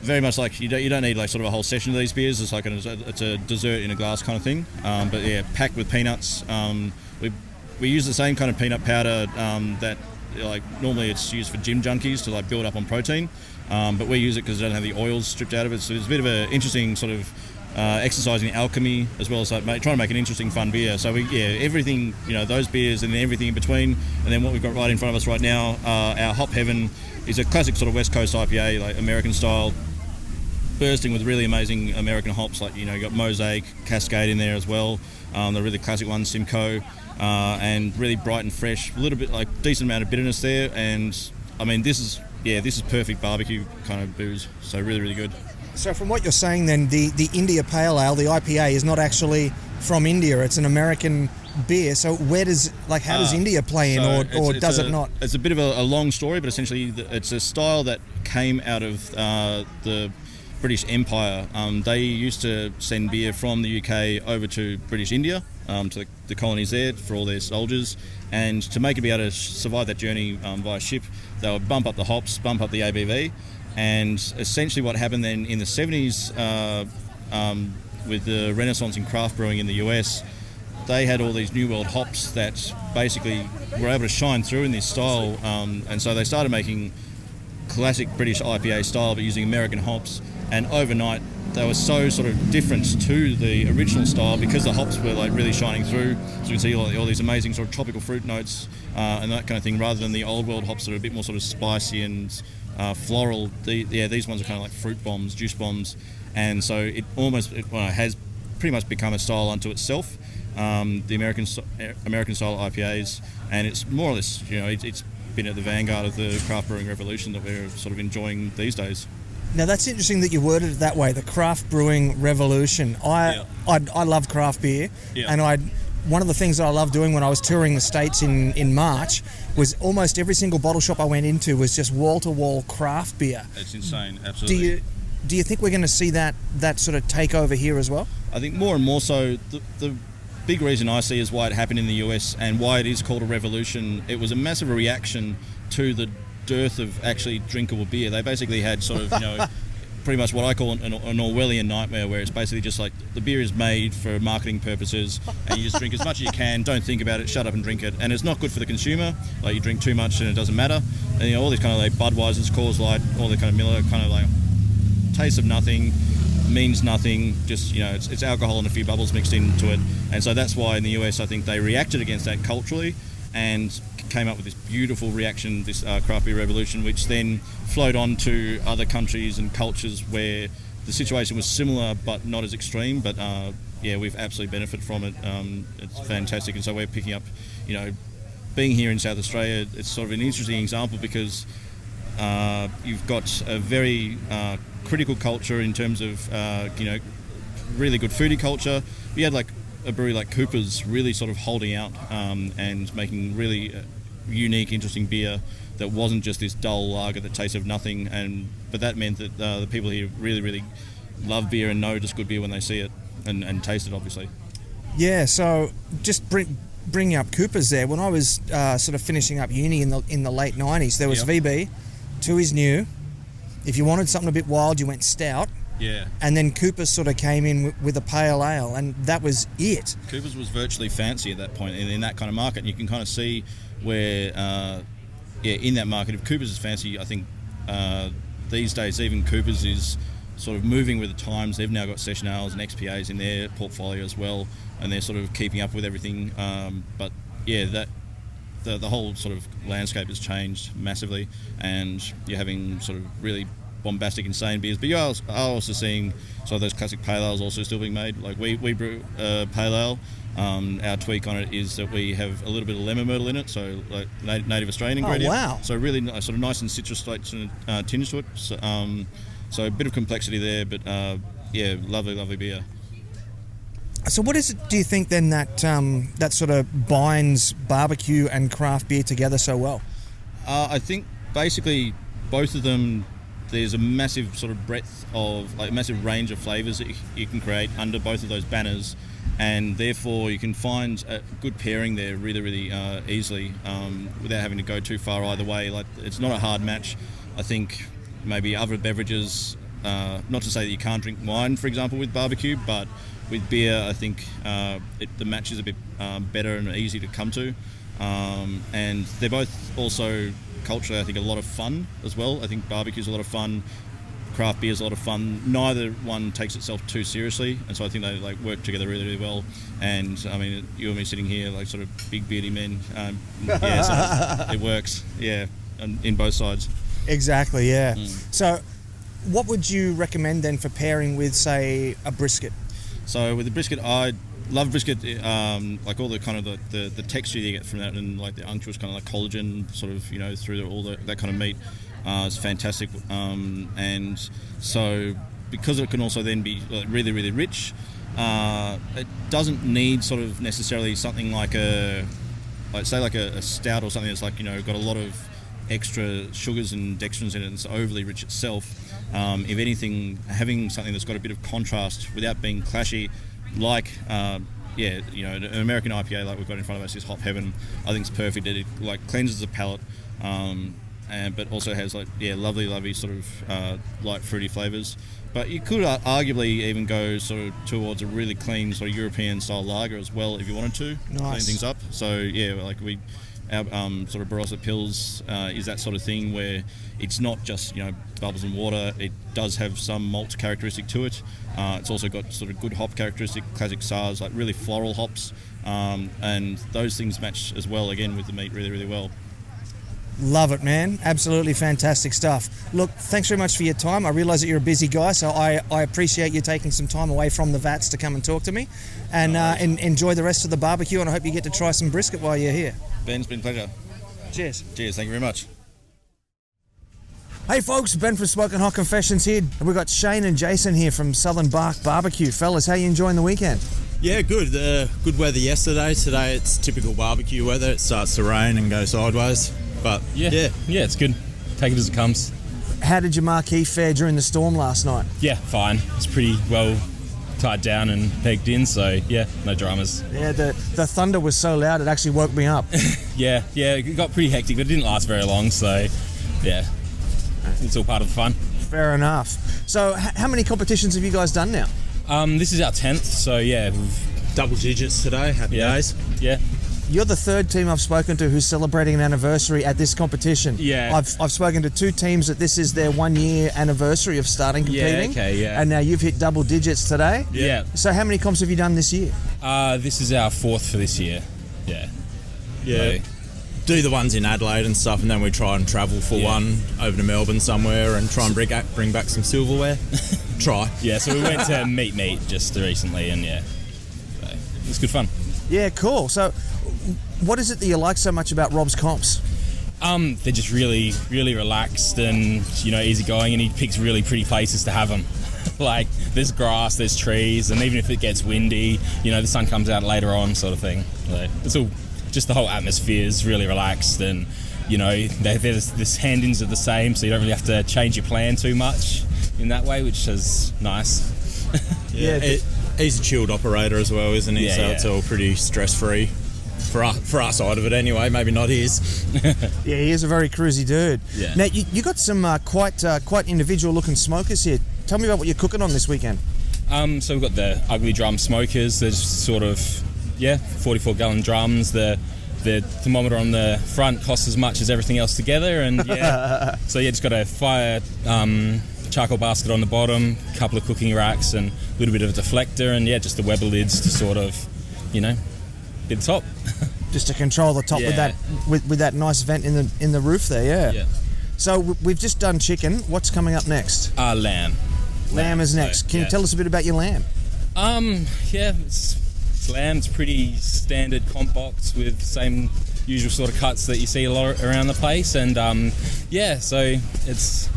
very much like you don't need sort of a whole session of these beers. It's it's a dessert in a glass kind of thing. But yeah, packed with peanuts. We use the same kind of peanut powder that normally it's used for gym junkies to build up on protein. But we use it because it doesn't have the oils stripped out of it. So it's a bit of an interesting sort of exercising alchemy, as well as trying to make an interesting, fun beer. So everything, those beers and then everything in between, and then what we've got right in front of us right now, our Hop Heaven is a classic sort of West Coast IPA, like American style, bursting with really amazing American hops. You got Mosaic, Cascade in there as well. The really classic ones, Simcoe, and really bright and fresh. A little bit decent amount of bitterness there, and I mean this is perfect barbecue kind of booze. So really, really good. So from what you're saying then, the India Pale Ale, the IPA, is not actually from India, it's an American beer. So where does how does India play in, or does it not? It's a bit of a long story, but essentially it's a style that came out of the British Empire. They used to send beer from the UK over to British India, to the colonies there for all their soldiers, and to make it be able to survive that journey via ship, they would bump up the hops, bump up the ABV. And essentially what happened then in the 70s with the renaissance in craft brewing in the US, they had all these New World hops that basically were able to shine through in this style. And so they started making classic British IPA style, but using American hops. And overnight, they were so sort of different to the original style because the hops were really shining through. So you can see all these amazing sort of tropical fruit notes and that kind of thing, rather than the old world hops that are a bit more sort of spicy and floral. These ones are kind of like fruit bombs, juice bombs, and so it has pretty much become a style unto itself. The American style IPAs, and it's more or less it's been at the vanguard of the craft brewing revolution that we're sort of enjoying these days. Now that's interesting that you worded it that way, the craft brewing revolution. I love craft beer, and one of the things that I loved doing when I was touring the States in March was almost every single bottle shop I went into was just wall-to-wall craft beer. It's insane, absolutely. Do you think we're going to see that sort of take over here as well? I think more and more so. The big reason I see is why it happened in the US and why it is called a revolution. It was a massive reaction to the dearth of actually drinkable beer. They basically had sort of, pretty much what I call an Orwellian nightmare, where it's basically just like the beer is made for marketing purposes and you just drink as much as you can, don't think about it, shut up and drink it. And it's not good for the consumer. Like, you drink too much and it doesn't matter. And all these kind of like Budweisers, Coors Light, all the kind of Miller kind of like taste of nothing, means nothing, just, it's alcohol and a few bubbles mixed into it. And so that's why in the US I think they reacted against that culturally and came up with this beautiful reaction, this craft beer revolution, which then flowed on to other countries and cultures where the situation was similar but not as extreme. But we've absolutely benefited from it. It's fantastic. And so we're picking up, being here in South Australia, it's sort of an interesting example because you've got a very critical culture in terms of, really good foodie culture. We had like a brewery like Cooper's really sort of holding out and making really unique, interesting beer that wasn't just this dull lager that tasted of nothing. But that meant that the people here really, really love beer and know just good beer when they see it and taste it, obviously. Yeah, so just bringing up Cooper's there, when I was sort of finishing up uni in the late 90s, there was VB, Two is New. If you wanted something a bit wild, you went stout. Yeah. And then Cooper's sort of came in with a pale ale, and that was it. Cooper's was virtually fancy at that point in that kind of market. And you can kind of see where, in that market, if Cooper's is fancy, I think these days even Cooper's is sort of moving with the times. They've now got session ales and XPAs in their portfolio as well, and they're sort of keeping up with everything. But yeah, the whole sort of landscape has changed massively, and you're having sort of really bombastic, insane beers. But you are also seeing sort of those classic pale ales also still being made. Like we brew pale ale. Our tweak on it is that we have a little bit of lemon myrtle in it, so like native Australian ingredient. Oh, wow. So really sort of nice and citrus like tinge to it. So a bit of complexity there, but lovely beer. So what is it, do you think then, that sort of binds barbecue and craft beer together so well? I think basically both of them, there's a massive sort of breadth of, like, massive range of flavours that you can create under both of those banners, and therefore you can find a good pairing there really, really easily without having to go too far either way. Like, it's not a hard match. I think maybe other beverages, not to say that you can't drink wine, for example, with barbecue, but with beer, I think the match is a bit better and easy to come to. And they're both also culturally, I think, a lot of fun as well. I think barbecue's a lot of fun, craft beer's a lot of fun. Neither one takes itself too seriously, and so I think they like work together really, really well. And I mean, you and me sitting here, like sort of big beardy men, so it works, in both sides. Exactly, yeah. So what would you recommend then for pairing with, say, a brisket? So with the brisket, I love brisket, like all the kind of the texture you get from that, and like the unctuous kind of like collagen sort of, through all that kind of meat is fantastic. And so because it can also then be really, really rich, it doesn't need sort of necessarily something like a stout or something that's like, got a lot of extra sugars and dextrins in it and it's overly rich itself. If anything, having something that's got a bit of contrast without being clashy, like an American IPA like we've got in front of us, is Hop Heaven. I think it's perfect. It like cleanses the palate, but also has lovely sort of light fruity flavours. But you could arguably even go sort of towards a really clean sort of European style lager as well if you wanted to. Nice. Clean things up. So our sort of Barossa Pils is that sort of thing where it's not just bubbles and water. It does have some malt characteristic to it. It's also got sort of good hop characteristic, classic sours, like really floral hops, and those things match as well again with the meat really, really well. Love it, man. Absolutely fantastic stuff. Look, thanks very much for your time. I realise that you're a busy guy, so I appreciate you taking some time away from the vats to come and talk to me. And enjoy the rest of the barbecue, and I hope you get to try some brisket while you're here. Ben, it's been a pleasure. Cheers. Cheers, thank you very much. Hey folks, Ben from Smoken Hot Confessions here. And we've got Shane and Jason here from Southern Bark BBQ. Fellas, how you enjoying the weekend? Yeah, good. Good weather yesterday. Today it's typical barbecue weather. It starts to rain and go sideways. But yeah, it's good. Take it as it comes. How did your marquee fare during the storm last night? Yeah, fine. It's pretty well tied down and pegged in, so yeah, no dramas. Yeah, the thunder was so loud it actually woke me up. yeah, it got pretty hectic, but it didn't last very long, so yeah, it's all part of the fun. Fair enough. So how many competitions have you guys done now? This is our 10th, so yeah. Double digits today, happy days. Yeah. You're the third team I've spoken to who's celebrating an anniversary at this competition. Yeah. I've spoken to 2 teams that this is their 1-year anniversary of starting competing. Yeah, okay, yeah. And now you've hit double digits today. Yeah. So how many comps have you done this year? This is our 4th for this year. Yeah. Yeah. Do the ones in Adelaide and stuff, and then we try and travel for one over to Melbourne somewhere and try and bring back some silverware. Try. Yeah, so we went to Meet just recently, and yeah, so it was good fun. Yeah, cool. So what is it that you like so much about Rob's comps? They're just really, really relaxed and, easygoing, and he picks really pretty places to have them. Like, there's grass, there's trees, and even if it gets windy, the sun comes out later on, sort of thing. So it's all, just the whole atmosphere is really relaxed, and, this hand-ins are the same, so you don't really have to change your plan too much in that way, which is nice. He's a chilled operator as well, isn't he? Yeah, It's all pretty stress-free. For our side of it anyway, maybe not his. Yeah, he is a very cruisy dude. Yeah. Now, you got some quite individual-looking smokers here. Tell me about what you're cooking on this weekend. So we've got the ugly drum smokers. There's sort of, 44-gallon drums. The thermometer on the front costs as much as everything else together. And just got a fire charcoal basket on the bottom, a couple of cooking racks, and a little bit of a deflector, and just the Weber lids to sort of, be the top. Just to control the top with that nice vent in the roof there, yeah. So we've just done chicken. What's coming up next? Lamb. Lamb is next. So, Can you tell us a bit about your lamb? It's lamb. It's pretty standard comp box with the same usual sort of cuts that you see a lot around the place, and so it's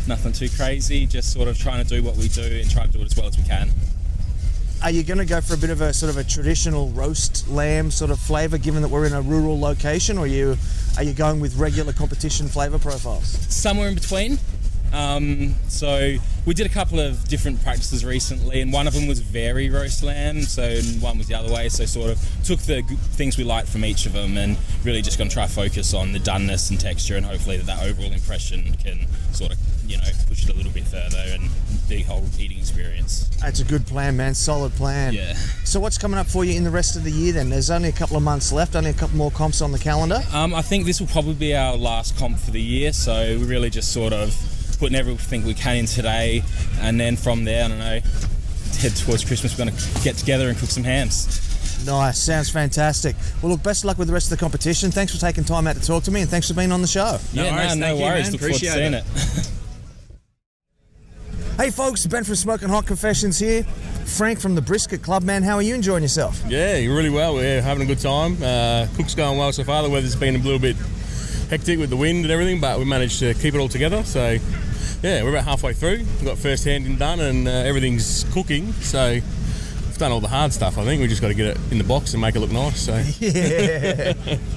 nothing too crazy. Just sort of trying to do what we do and try to do it as well as we can. Are you going to go for a bit of a sort of a traditional roast lamb sort of flavour, given that we're in a rural location, or are you going with regular competition flavour profiles? Somewhere in between. So we did a couple of different practices recently, and one of them was very roast lamb, so one was the other way. So sort of took the things we liked from each of them and really just going to try to focus on the doneness and texture, and hopefully that overall impression can sort of, push it a little bit further and the whole eating experience. That's a good plan, man. Solid plan. Yeah. So what's coming up for you in the rest of the year then? There's only a couple of months left, only a couple more comps on the calendar. I think this will probably be our last comp for the year, so we really just sort of putting everything we can in today, and then from there, head towards Christmas. We're going to get together and cook some hams. Nice, sounds fantastic. Well, look, best of luck with the rest of the competition. Thanks for taking time out to talk to me, and thanks for being on the show. No worries. Look forward to seeing it. Hey folks, Ben from Smoken Hot Confessions here. Frank from the Brisket Club, man. How are you enjoying yourself? Yeah, really well. We're having a good time. Cook's going well so far. The weather's been a little bit hectic with the wind and everything, but we managed to keep it all together. So, yeah, we're about halfway through. We've got first hand done, and everything's cooking. So, we've done all the hard stuff. I think we just got to get it in the box and make it look nice. So,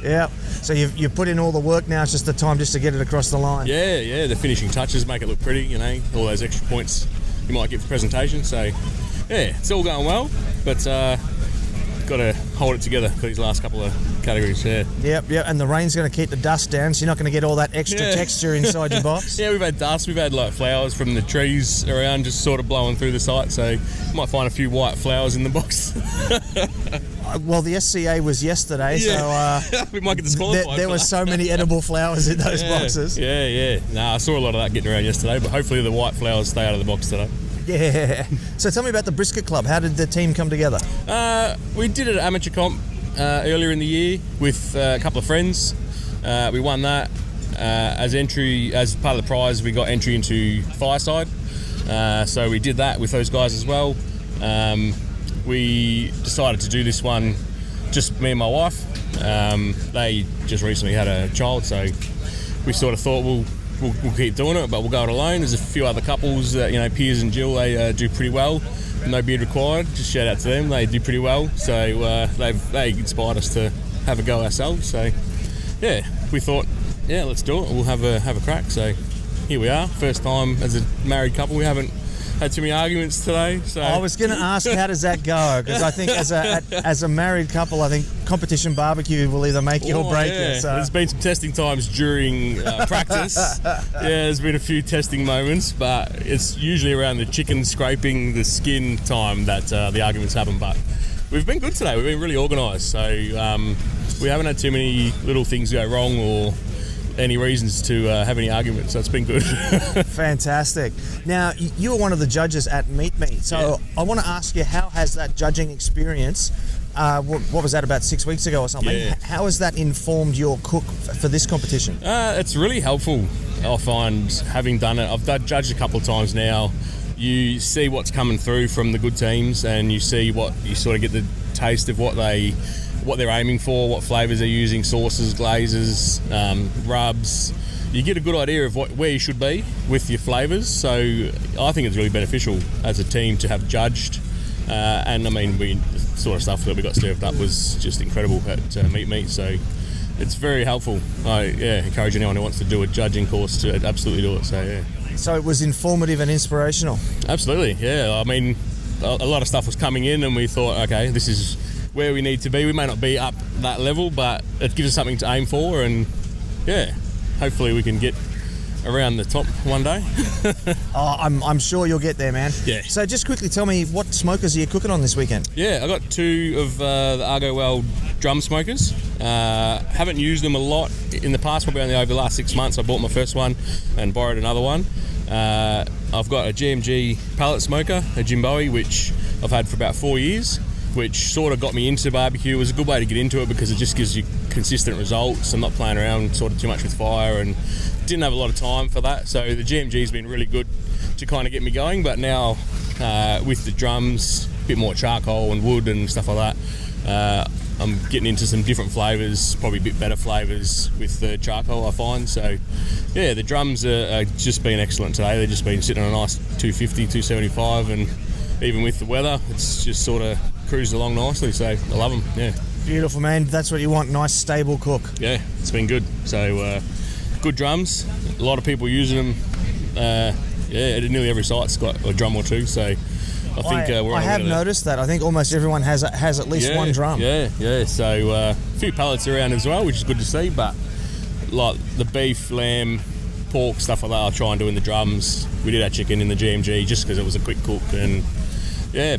yeah. So you've put in all the work now. It's just the time just to get it across the line. Yeah. The finishing touches make it look pretty. All those extra points you might get for presentation. So, yeah, it's all going well, but got to hold it together for these last couple of categories. Yeah. Yep. And the rain's going to keep the dust down, so you're not going to get all that extra texture inside your box. Yeah, we've had dust. We've had flowers from the trees around, just sort of blowing through the site. So you might find a few white flowers in the box. Well, the SCA was yesterday, so we might get disqualified. There were so many edible flowers in those boxes. Yeah. I saw a lot of that getting around yesterday, but hopefully the white flowers stay out of the box today. Yeah. So tell me about the Brisket Club. How did the team come together? We did an amateur comp earlier in the year with a couple of friends. We won that. As part of the prize, we got entry into Fireside. So we did that with those guys as well. We decided to do this one just me and my wife. They just recently had a child, so we sort of thought, well, we'll keep doing it, but we'll go it alone. There's a few other couples that, Piers and Jill, they do pretty well. No beard required. Just shout out to them. They do pretty well. So they inspired us to have a go ourselves. So yeah, we thought, let's do it. We'll have a crack. So here we are. First time as a married couple. We haven't had too many arguments today. So I was going to ask, how does that go? Because I think as a married couple, I think competition barbecue will either make you or break you. So. There's been some testing times during practice. There's been a few testing moments, but it's usually around the chicken scraping the skin time that the arguments happen. But we've been good today. We've been really organised. So we haven't had too many little things go wrong or any reasons to have any arguments, so it's been good. Fantastic. Now, you were one of the judges at Meat. So I want to ask you, how has that judging experience, what was that, about 6 weeks ago or something? Yeah. How has that informed your cook for this competition? It's really helpful, I find, having done it. I've judged a couple of times now. You see what's coming through from the good teams, and you see you sort of get the taste of what they're aiming for, what flavours they're using, sauces, glazes, rubs. You get a good idea of where you should be with your flavours. So I think it's really beneficial as a team to have judged. And I mean, the sort of stuff that we got served up was just incredible at Meat. So it's very helpful. I encourage anyone who wants to do a judging course to absolutely do it. So yeah. So it was informative and inspirational. Absolutely, yeah. I mean, a lot of stuff was coming in, and we thought, okay, this is where we need to be. We may not be up that level, but it gives us something to aim for, and hopefully we can get around the top one day. I'm sure you'll get there, man. Yeah. So just quickly tell me, what smokers are you cooking on this weekend? Yeah, I got 2 of the Argo Well drum smokers. Haven't used them a lot in the past, probably only over the last 6 months. I bought my first one and borrowed another one. I've got a GMG pallet smoker, a Jimbowie, which I've had for about 4 years, which sort of got me into barbecue. It was a good way to get into it because it just gives you consistent results. I'm not playing around sort of too much with fire, and didn't have a lot of time for that. So the GMG's been really good to kind of get me going. But now with the drums, a bit more charcoal and wood and stuff like that, I'm getting into some different flavours, probably a bit better flavours with the charcoal, I find. So yeah, the drums are just been excellent today. They've just been sitting on a nice 250, 275, and even with the weather, it's just sort of cruised along nicely. So I love them. Yeah. Beautiful, man. That's what you want. Nice, stable cook. Yeah, it's been good. So good drums. A lot of people using them. Nearly every site's got a drum or two. So I think I have noticed that. I think almost everyone has at least one drum. Yeah. So a few pallets around as well, which is good to see. But like the beef, lamb, pork, stuff like that, I'll try and do in the drums. We did our chicken in the GMG just because it was a quick cook, and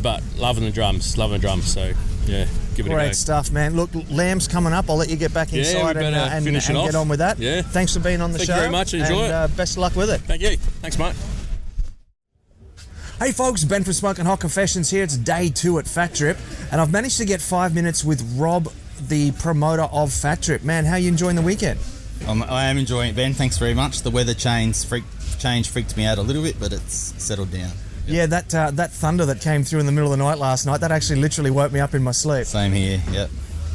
but loving the drums. So yeah, give it a go. Great stuff, man. Look, lamb's coming up. I'll let you get back inside and get on with that. Yeah. Thanks for being on the show. Thank you very much. Enjoy it. Best of luck with it. Thank you. Thanks, mate. Hey folks, Ben from Smoken Hot Confessions here. It's day 2 at Fat Trip, and I've managed to get 5 minutes with Rob, the promoter of Fat Trip. Man, how are you enjoying the weekend? I am enjoying it, Ben. Thanks very much. The weather change freaked me out a little bit, but it's settled down. Yep. Yeah, that thunder that came through in the middle of the night last night, that actually literally woke me up in my sleep. Same here, yep.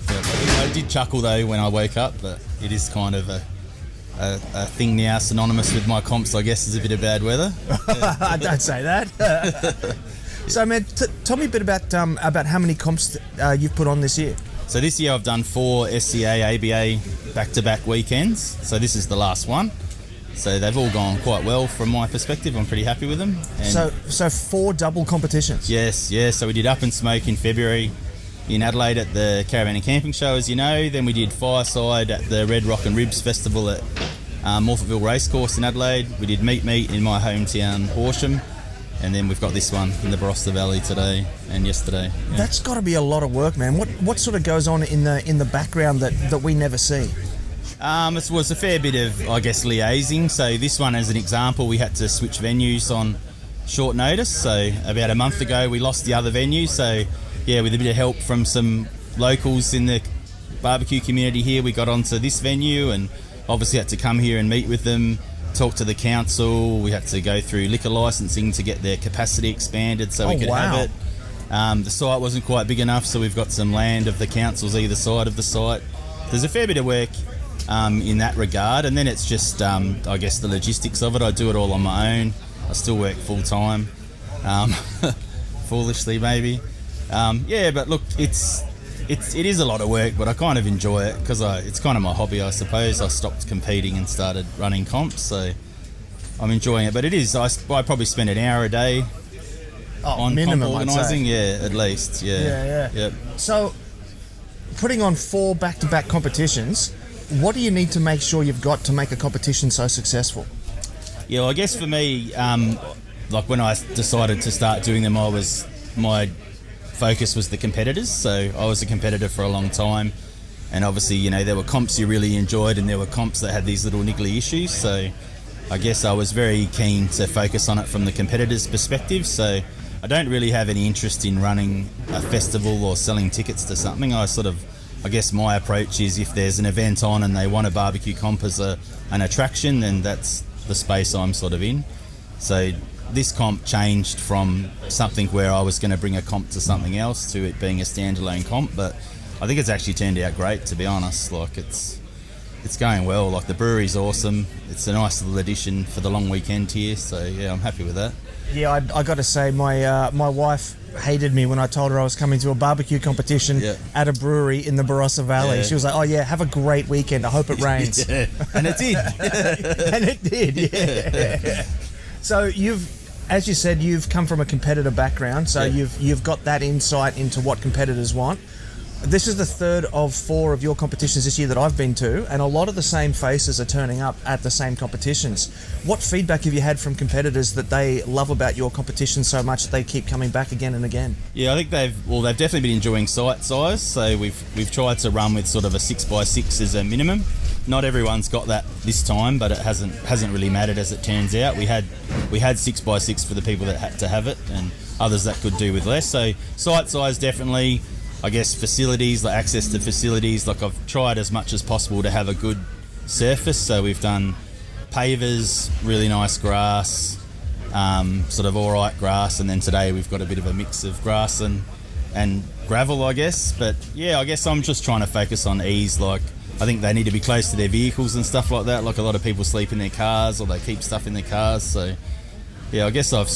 I did chuckle though when I woke up, but it is kind of a thing now synonymous with my comps, I guess, is a bit of bad weather. Don't say that. So, man, tell me a bit about how many comps you've put on this year. So this year I've done 4 SCA, ABA back-to-back weekends. So this is the last one. So they've all gone quite well from my perspective. I'm pretty happy with them. And so 4 double competitions? Yes. So we did Up and Smoke in February in Adelaide at the Caravan and Camping Show, as you know. Then we did Fireside at the Red Rock and Ribs Festival at Morphettville Racecourse in Adelaide. We did Meat in my hometown, Horsham. And then we've got this one in the Barossa Valley today and yesterday. Yeah. That's got to be a lot of work, man. What sort of goes on in the background that we never see? It was a fair bit of, I guess, liaising. So this one, as an example, we had to switch venues on short notice. So about a month ago, we lost the other venue. So yeah, with a bit of help from some locals in the barbecue community here, we got onto this venue and obviously had to come here and meet with them, talk to the council. We had to go through liquor licensing to get their capacity expanded so we could have it. The site wasn't quite big enough, so we've got some land of the councils either side of the site. There's a fair bit of work in that regard. And then it's just, I guess, the logistics of it. I do it all on my own. I still work full time, foolishly maybe. But look, it is a lot of work, but I kind of enjoy it because it's kind of my hobby, I suppose. I stopped competing and started running comps, so I'm enjoying it. But it is, I probably spend an hour a day on minimum, comp organising. Yeah, at least. Yeah. Yep. So, putting on 4 back-to-back competitions, what do you need to make sure you've got to make a competition so successful? Yeah, well, I guess for me, like when I decided to start doing them, my focus was the competitors. So I was a competitor for a long time, and obviously, there were comps you really enjoyed, and there were comps that had these little niggly issues. So I guess I was very keen to focus on it from the competitors' perspective. So I don't really have any interest in running a festival or selling tickets to something. I guess my approach is if there's an event on and they want a barbecue comp as an attraction, then that's the space I'm sort of in. So this comp changed from something where I was going to bring a comp to something else to it being a standalone comp, but I think it's actually turned out great, to be honest. Like it's going well. Like the brewery's awesome. It's a nice little addition for the long weekend here, so yeah, I'm happy with that. Yeah, I got to say, my wife hated me when I told her I was coming to a barbecue competition at a brewery in the Barossa Valley. Yeah. She was like, "Oh yeah, have a great weekend. I hope it rains." Yeah. And it did. And it did. Yeah. So as you said, you've come from a competitor background, so you've got that insight into what competitors want. This is the 3rd of 4 of your competitions this year that I've been to, and a lot of the same faces are turning up at the same competitions. What feedback have you had from competitors that they love about your competition so much that they keep coming back again and again? Yeah, I think they've definitely been enjoying site size. So we've tried to run with sort of a 6x6 as a minimum. Not everyone's got that this time, but it hasn't really mattered as it turns out. We had 6x6 for the people that had to have it, and others that could do with less. So site size definitely. I guess facilities, like access to facilities, like I've tried as much as possible to have a good surface. So we've done pavers, really nice grass, sort of all right grass, and then today we've got a bit of a mix of grass and gravel, I guess. But yeah, I guess I'm just trying to focus on ease. Like I think they need to be close to their vehicles and stuff like that. Like a lot of people sleep in their cars or they keep stuff in their cars. So yeah, I guess I've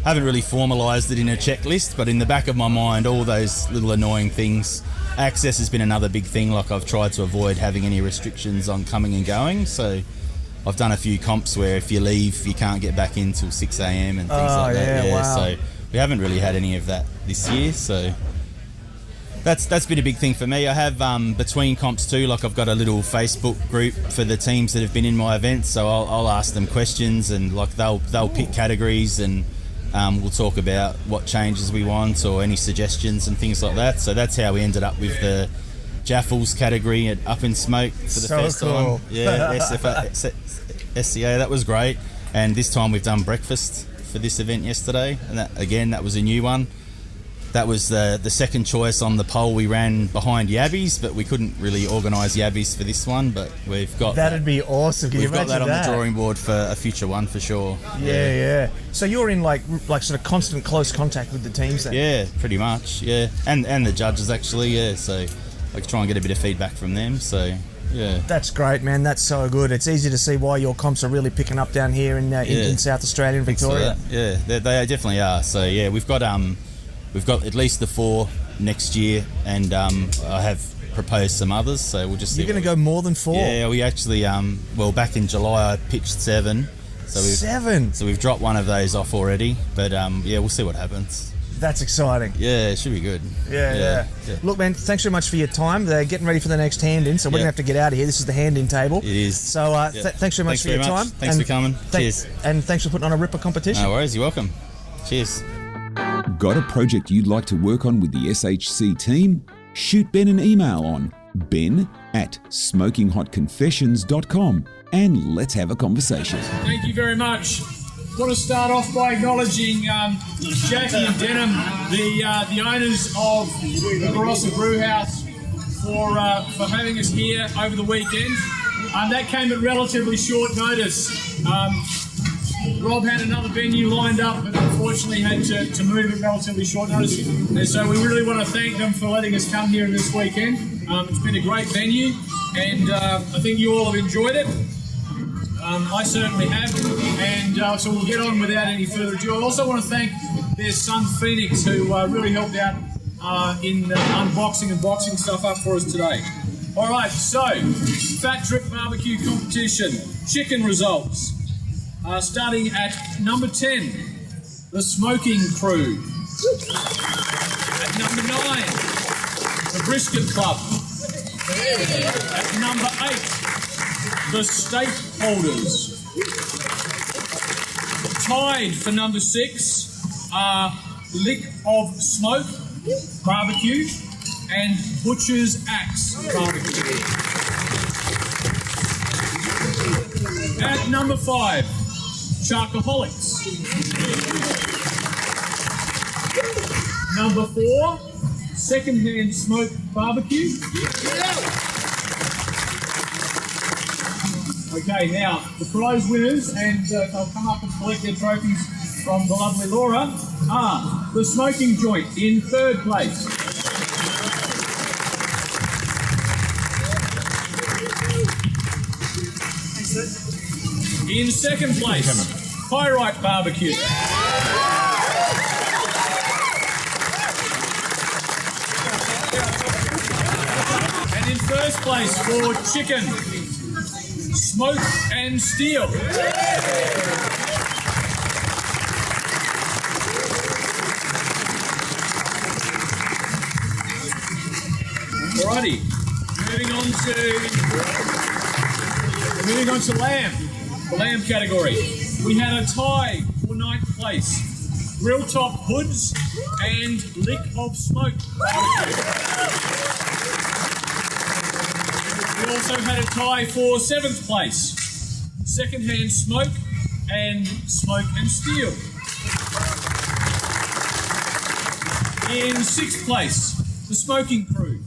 haven't really formalised it in a checklist, but in the back of my mind, all those little annoying things. Access has been another big thing. Like I've tried to avoid having any restrictions on coming and going. So I've done a few comps where if you leave, you can't get back in till 6 a.m. and things like that. Yeah, wow. So we haven't really had any of that this year. So that's been a big thing for me. I have between comps too. Like I've got a little Facebook group for the teams that have been in my events. So I'll ask them questions, and like they'll pick categories and. We'll talk about what changes we want or any suggestions and things like that. So that's how we ended up with the Jaffles category at Up in Smoke for the first time. Yeah, SCA, that was great. And this time we've done breakfast for this event yesterday. And that was a new one. That was the second choice on the poll we ran behind Yabbies, but we couldn't really organise Yabbies for this one. But we've got that'd be awesome. We've got that on the drawing board for a future one for sure. Yeah. So you're in like sort of constant close contact with the teams then? Yeah, pretty much. Yeah, and the judges actually. Yeah, so I try and get a bit of feedback from them. So. Yeah. That's great, man. That's so good. It's easy to see why your comps are really picking up down here in South Australia and Victoria. So, yeah, they definitely are. So yeah, we've got at least the 4 next year, and I have proposed some others. So we'll just see. You're going to go more than 4? Yeah, we actually back in July I pitched 7. So 7. So we've dropped one of those off already, but we'll see what happens. That's exciting. Yeah, it should be good. Yeah. Look, man, thanks so much for your time. They're getting ready for the next hand-in, so we're going to have to get out of here. This is the hand-in table. It is. So thanks so much for your time. Thanks for coming. Cheers. And thanks for putting on a ripper competition. No worries, you're welcome. Cheers. Got a project you'd like to work on with the SHC team? Shoot Ben an email on ben@smokinghotconfessions.com and let's have a conversation. Thank you very much. I want to start off by acknowledging Jackie and Denham, the owners of the Barossa Brewhouse, for having us here over the weekend. That came at relatively short notice. Rob had another venue lined up, but unfortunately had to move at relatively short notice. And so we really want to thank them for letting us come here this weekend. It's been a great venue, and I think you all have enjoyed it. I certainly have, and so we'll get on without any further ado. I also want to thank their son Phoenix, who really helped out in unboxing and boxing stuff up for us today. All right, so Fat Trip BBQ Competition chicken results. Starting at number 10, the Smoking Crew. At number 9, the Brisket Club. At number 8, the Stakeholders. Tied for number 6 are Lick of Smoke Barbecue and Butcher's Axe Barbecue. At number 5, Sharkaholics. Number 4, Secondhand Smoke Barbecue. Okay, now the prize winners, and they'll come up and collect their trophies from the lovely Laura, are the Smoking Joint in 3rd place. In 2nd place, Pyrite Barbecue. And in 1st place for chicken, Smoken Steel. Alrighty, moving on to lamb. The lamb category. We had a tie for 9th place. Grill Top Hoods and Lick of Smoke Barbecue. We also had a tie for 7th place. Secondhand Smoke and Smoken Steel. In 6th place, the Smoking Crew.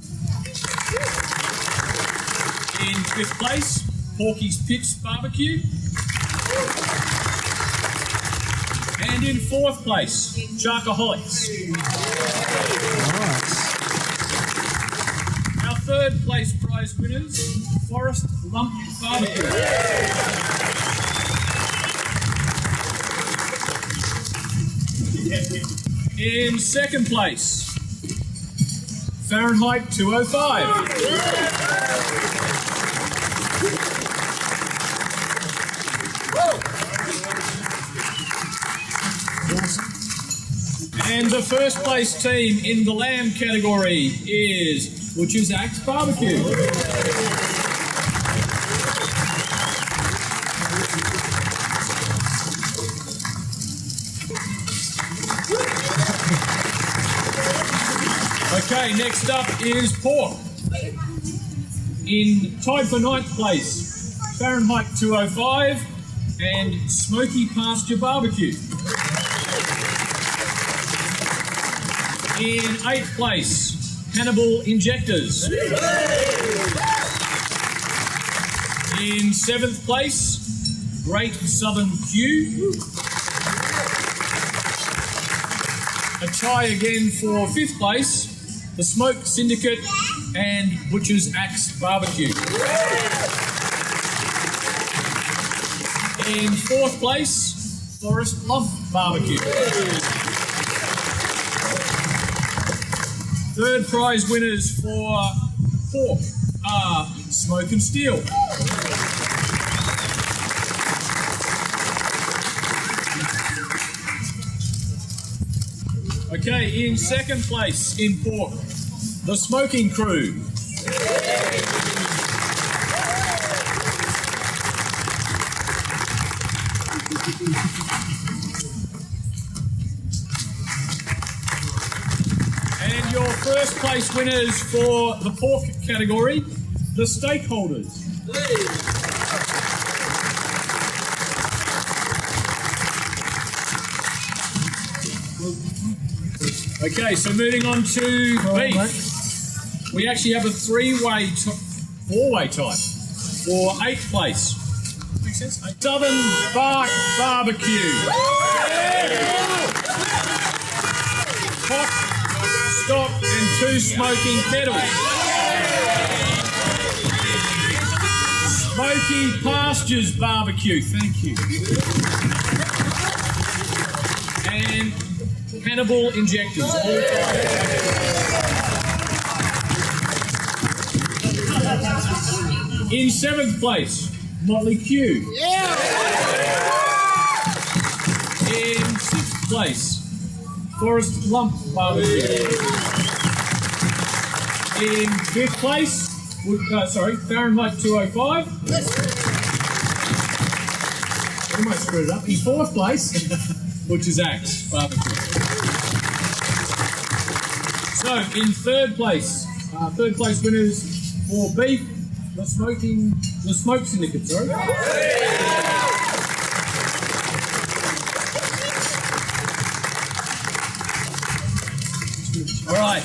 In 5th place, Porky's Pits Barbecue. And in 4th place, Sharkaholics. Nice. Our 3rd place prize winners, Forest Lump Barbecue. In 2nd place, Fahrenheit 205. And the 1st place team in the lamb category is Butcher's Axe Barbecue. Okay, next up is pork. Tied for 9th place, Fahrenheit 205 and Smoky Pasture Barbecue. In 8th place, Cannibal Injectors. In 7th place, Great Southern Q. A tie again for 5th place, the Smoke Syndicate and Butcher's Axe Barbecue. In 4th place, Forest Lump Barbecue. 3rd prize winners for pork are Smoken Steel. Okay, in 2nd place in pork, the Smoking Crew. And your 1st place winners for the pork category, the Stakeholders. Okay, so moving on to beef. We actually have a four-way tie for 8th place. Southern Bark BBQ. Pot, stock and 2 smoking kettles. Smoky Pastures Barbecue, thank you. And Hannibal Injectors. In 7th place, Motley Q. In 6th place, Forest Lump Barbecue. In 5th place, Fahrenheit 205. Almost screwed it up. In 4th place, Butcher's Axe Barbecue. So, in 3rd place winners for beef, the Smoke Syndicate, sorry. All right.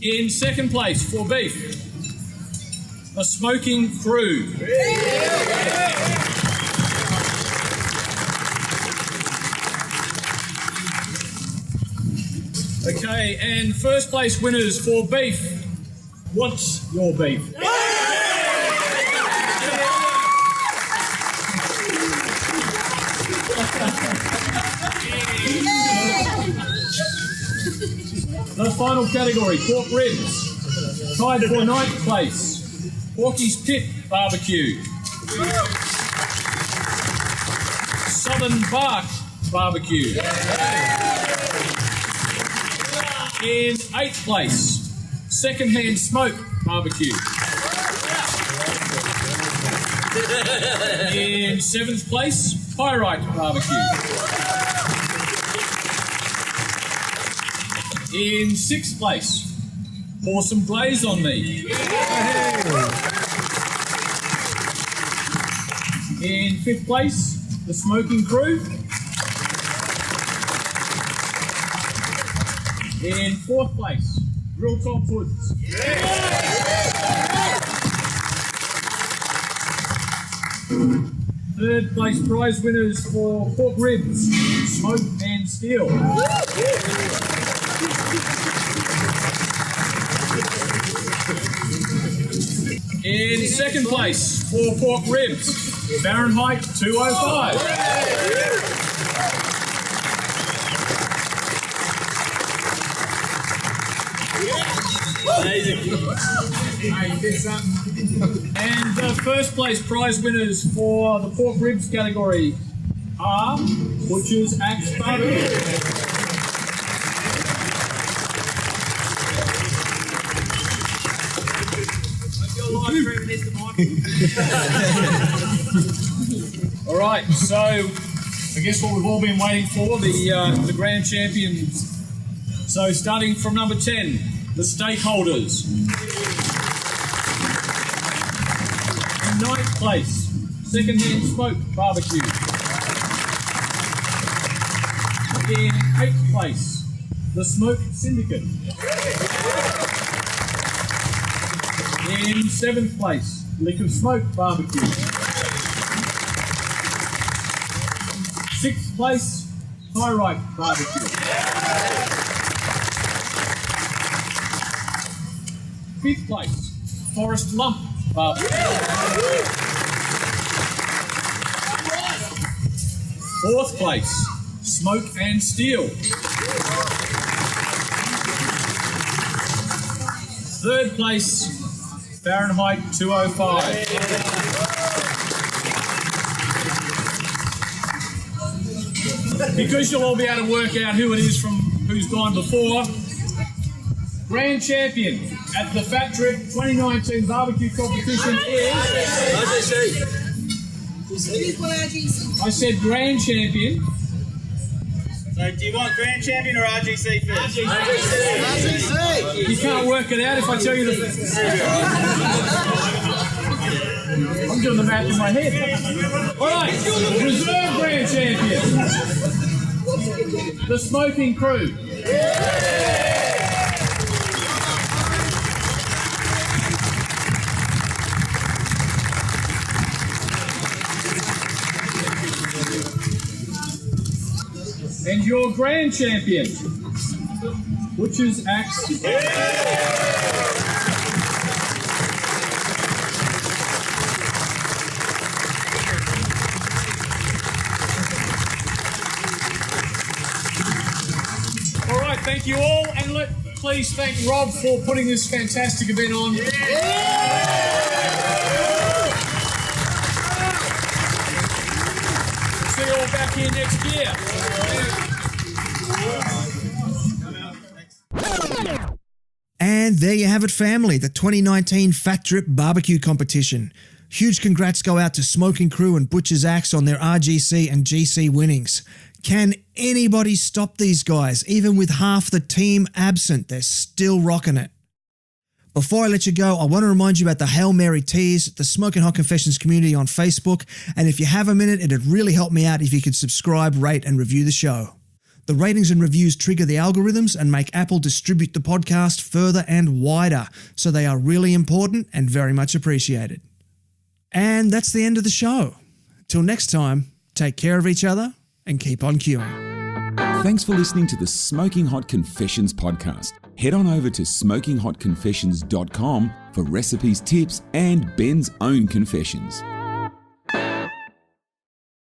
In 2nd place for beef, the Smoking Crew. Okay, and 1st place winners for beef. What's your beef? The final category, pork ribs. Tied for 9th place, Porky's Pit Barbecue. Southern Bark Barbecue. In 8th place, Secondhand Smoke Barbecue. In 7th place, Pyrite Barbecue. In 6th place, Pour Some Glaze on Me. In 5th place, The Smoking Crew. In 4th place, Grill Top Hoods. 3rd place prize winners for pork ribs, Smoken Steel. In 2nd place for pork ribs, Fahrenheit 205. Amazing. And the 1st place prize winners for the pork ribs category are Butcher's Axe Barbecue. All right, so I guess what we've all been waiting for, the grand champions. So starting from number 10, the stakeholders. In 9th place, Secondhand Smoke Barbecue. In 8th place, the Smoke Syndicate. In 7th place, Lick of Smoke Barbecue. 6th place, Pyrite Barbecue. 5th place, Forest Lump Barbecue. 4th place, Smoke and Steel. 3rd place, Fahrenheit 205. Because you'll all be able to work out who it is from who's gone before, grand champion at the Fat Trip 2019 barbecue competition is... I said grand champion. So do you want grand champion or RGC first? RGC! You can't work it out if I tell you the... I'm doing the math in my head. All right, reserve grand champion. The Smoking Crew. And your grand champion, Butcher's Axe. All right, thank you all, and please thank Rob for putting this fantastic event on. See you all back here next year. And there you have it, family, the 2019 Fat Drip Barbecue Competition. Huge congrats go out to Smoking Crew and Butcher's Axe on their RGC and GC winnings. Can anybody stop these guys? Even with half the team absent, they're still rocking it. Before I let you go, I want to remind you about the Hail Mary Teas, the Smoken Hot Confessions community on Facebook, and if you have a minute, it'd really help me out if you could subscribe, rate, and review the show. The ratings and reviews trigger the algorithms and make Apple distribute the podcast further and wider, so they are really important and very much appreciated. And that's the end of the show. Till next time, take care of each other and keep on queuing. Thanks for listening to the Smoking Hot Confessions podcast. Head on over to smokinghotconfessions.com for recipes, tips, and Ben's own confessions.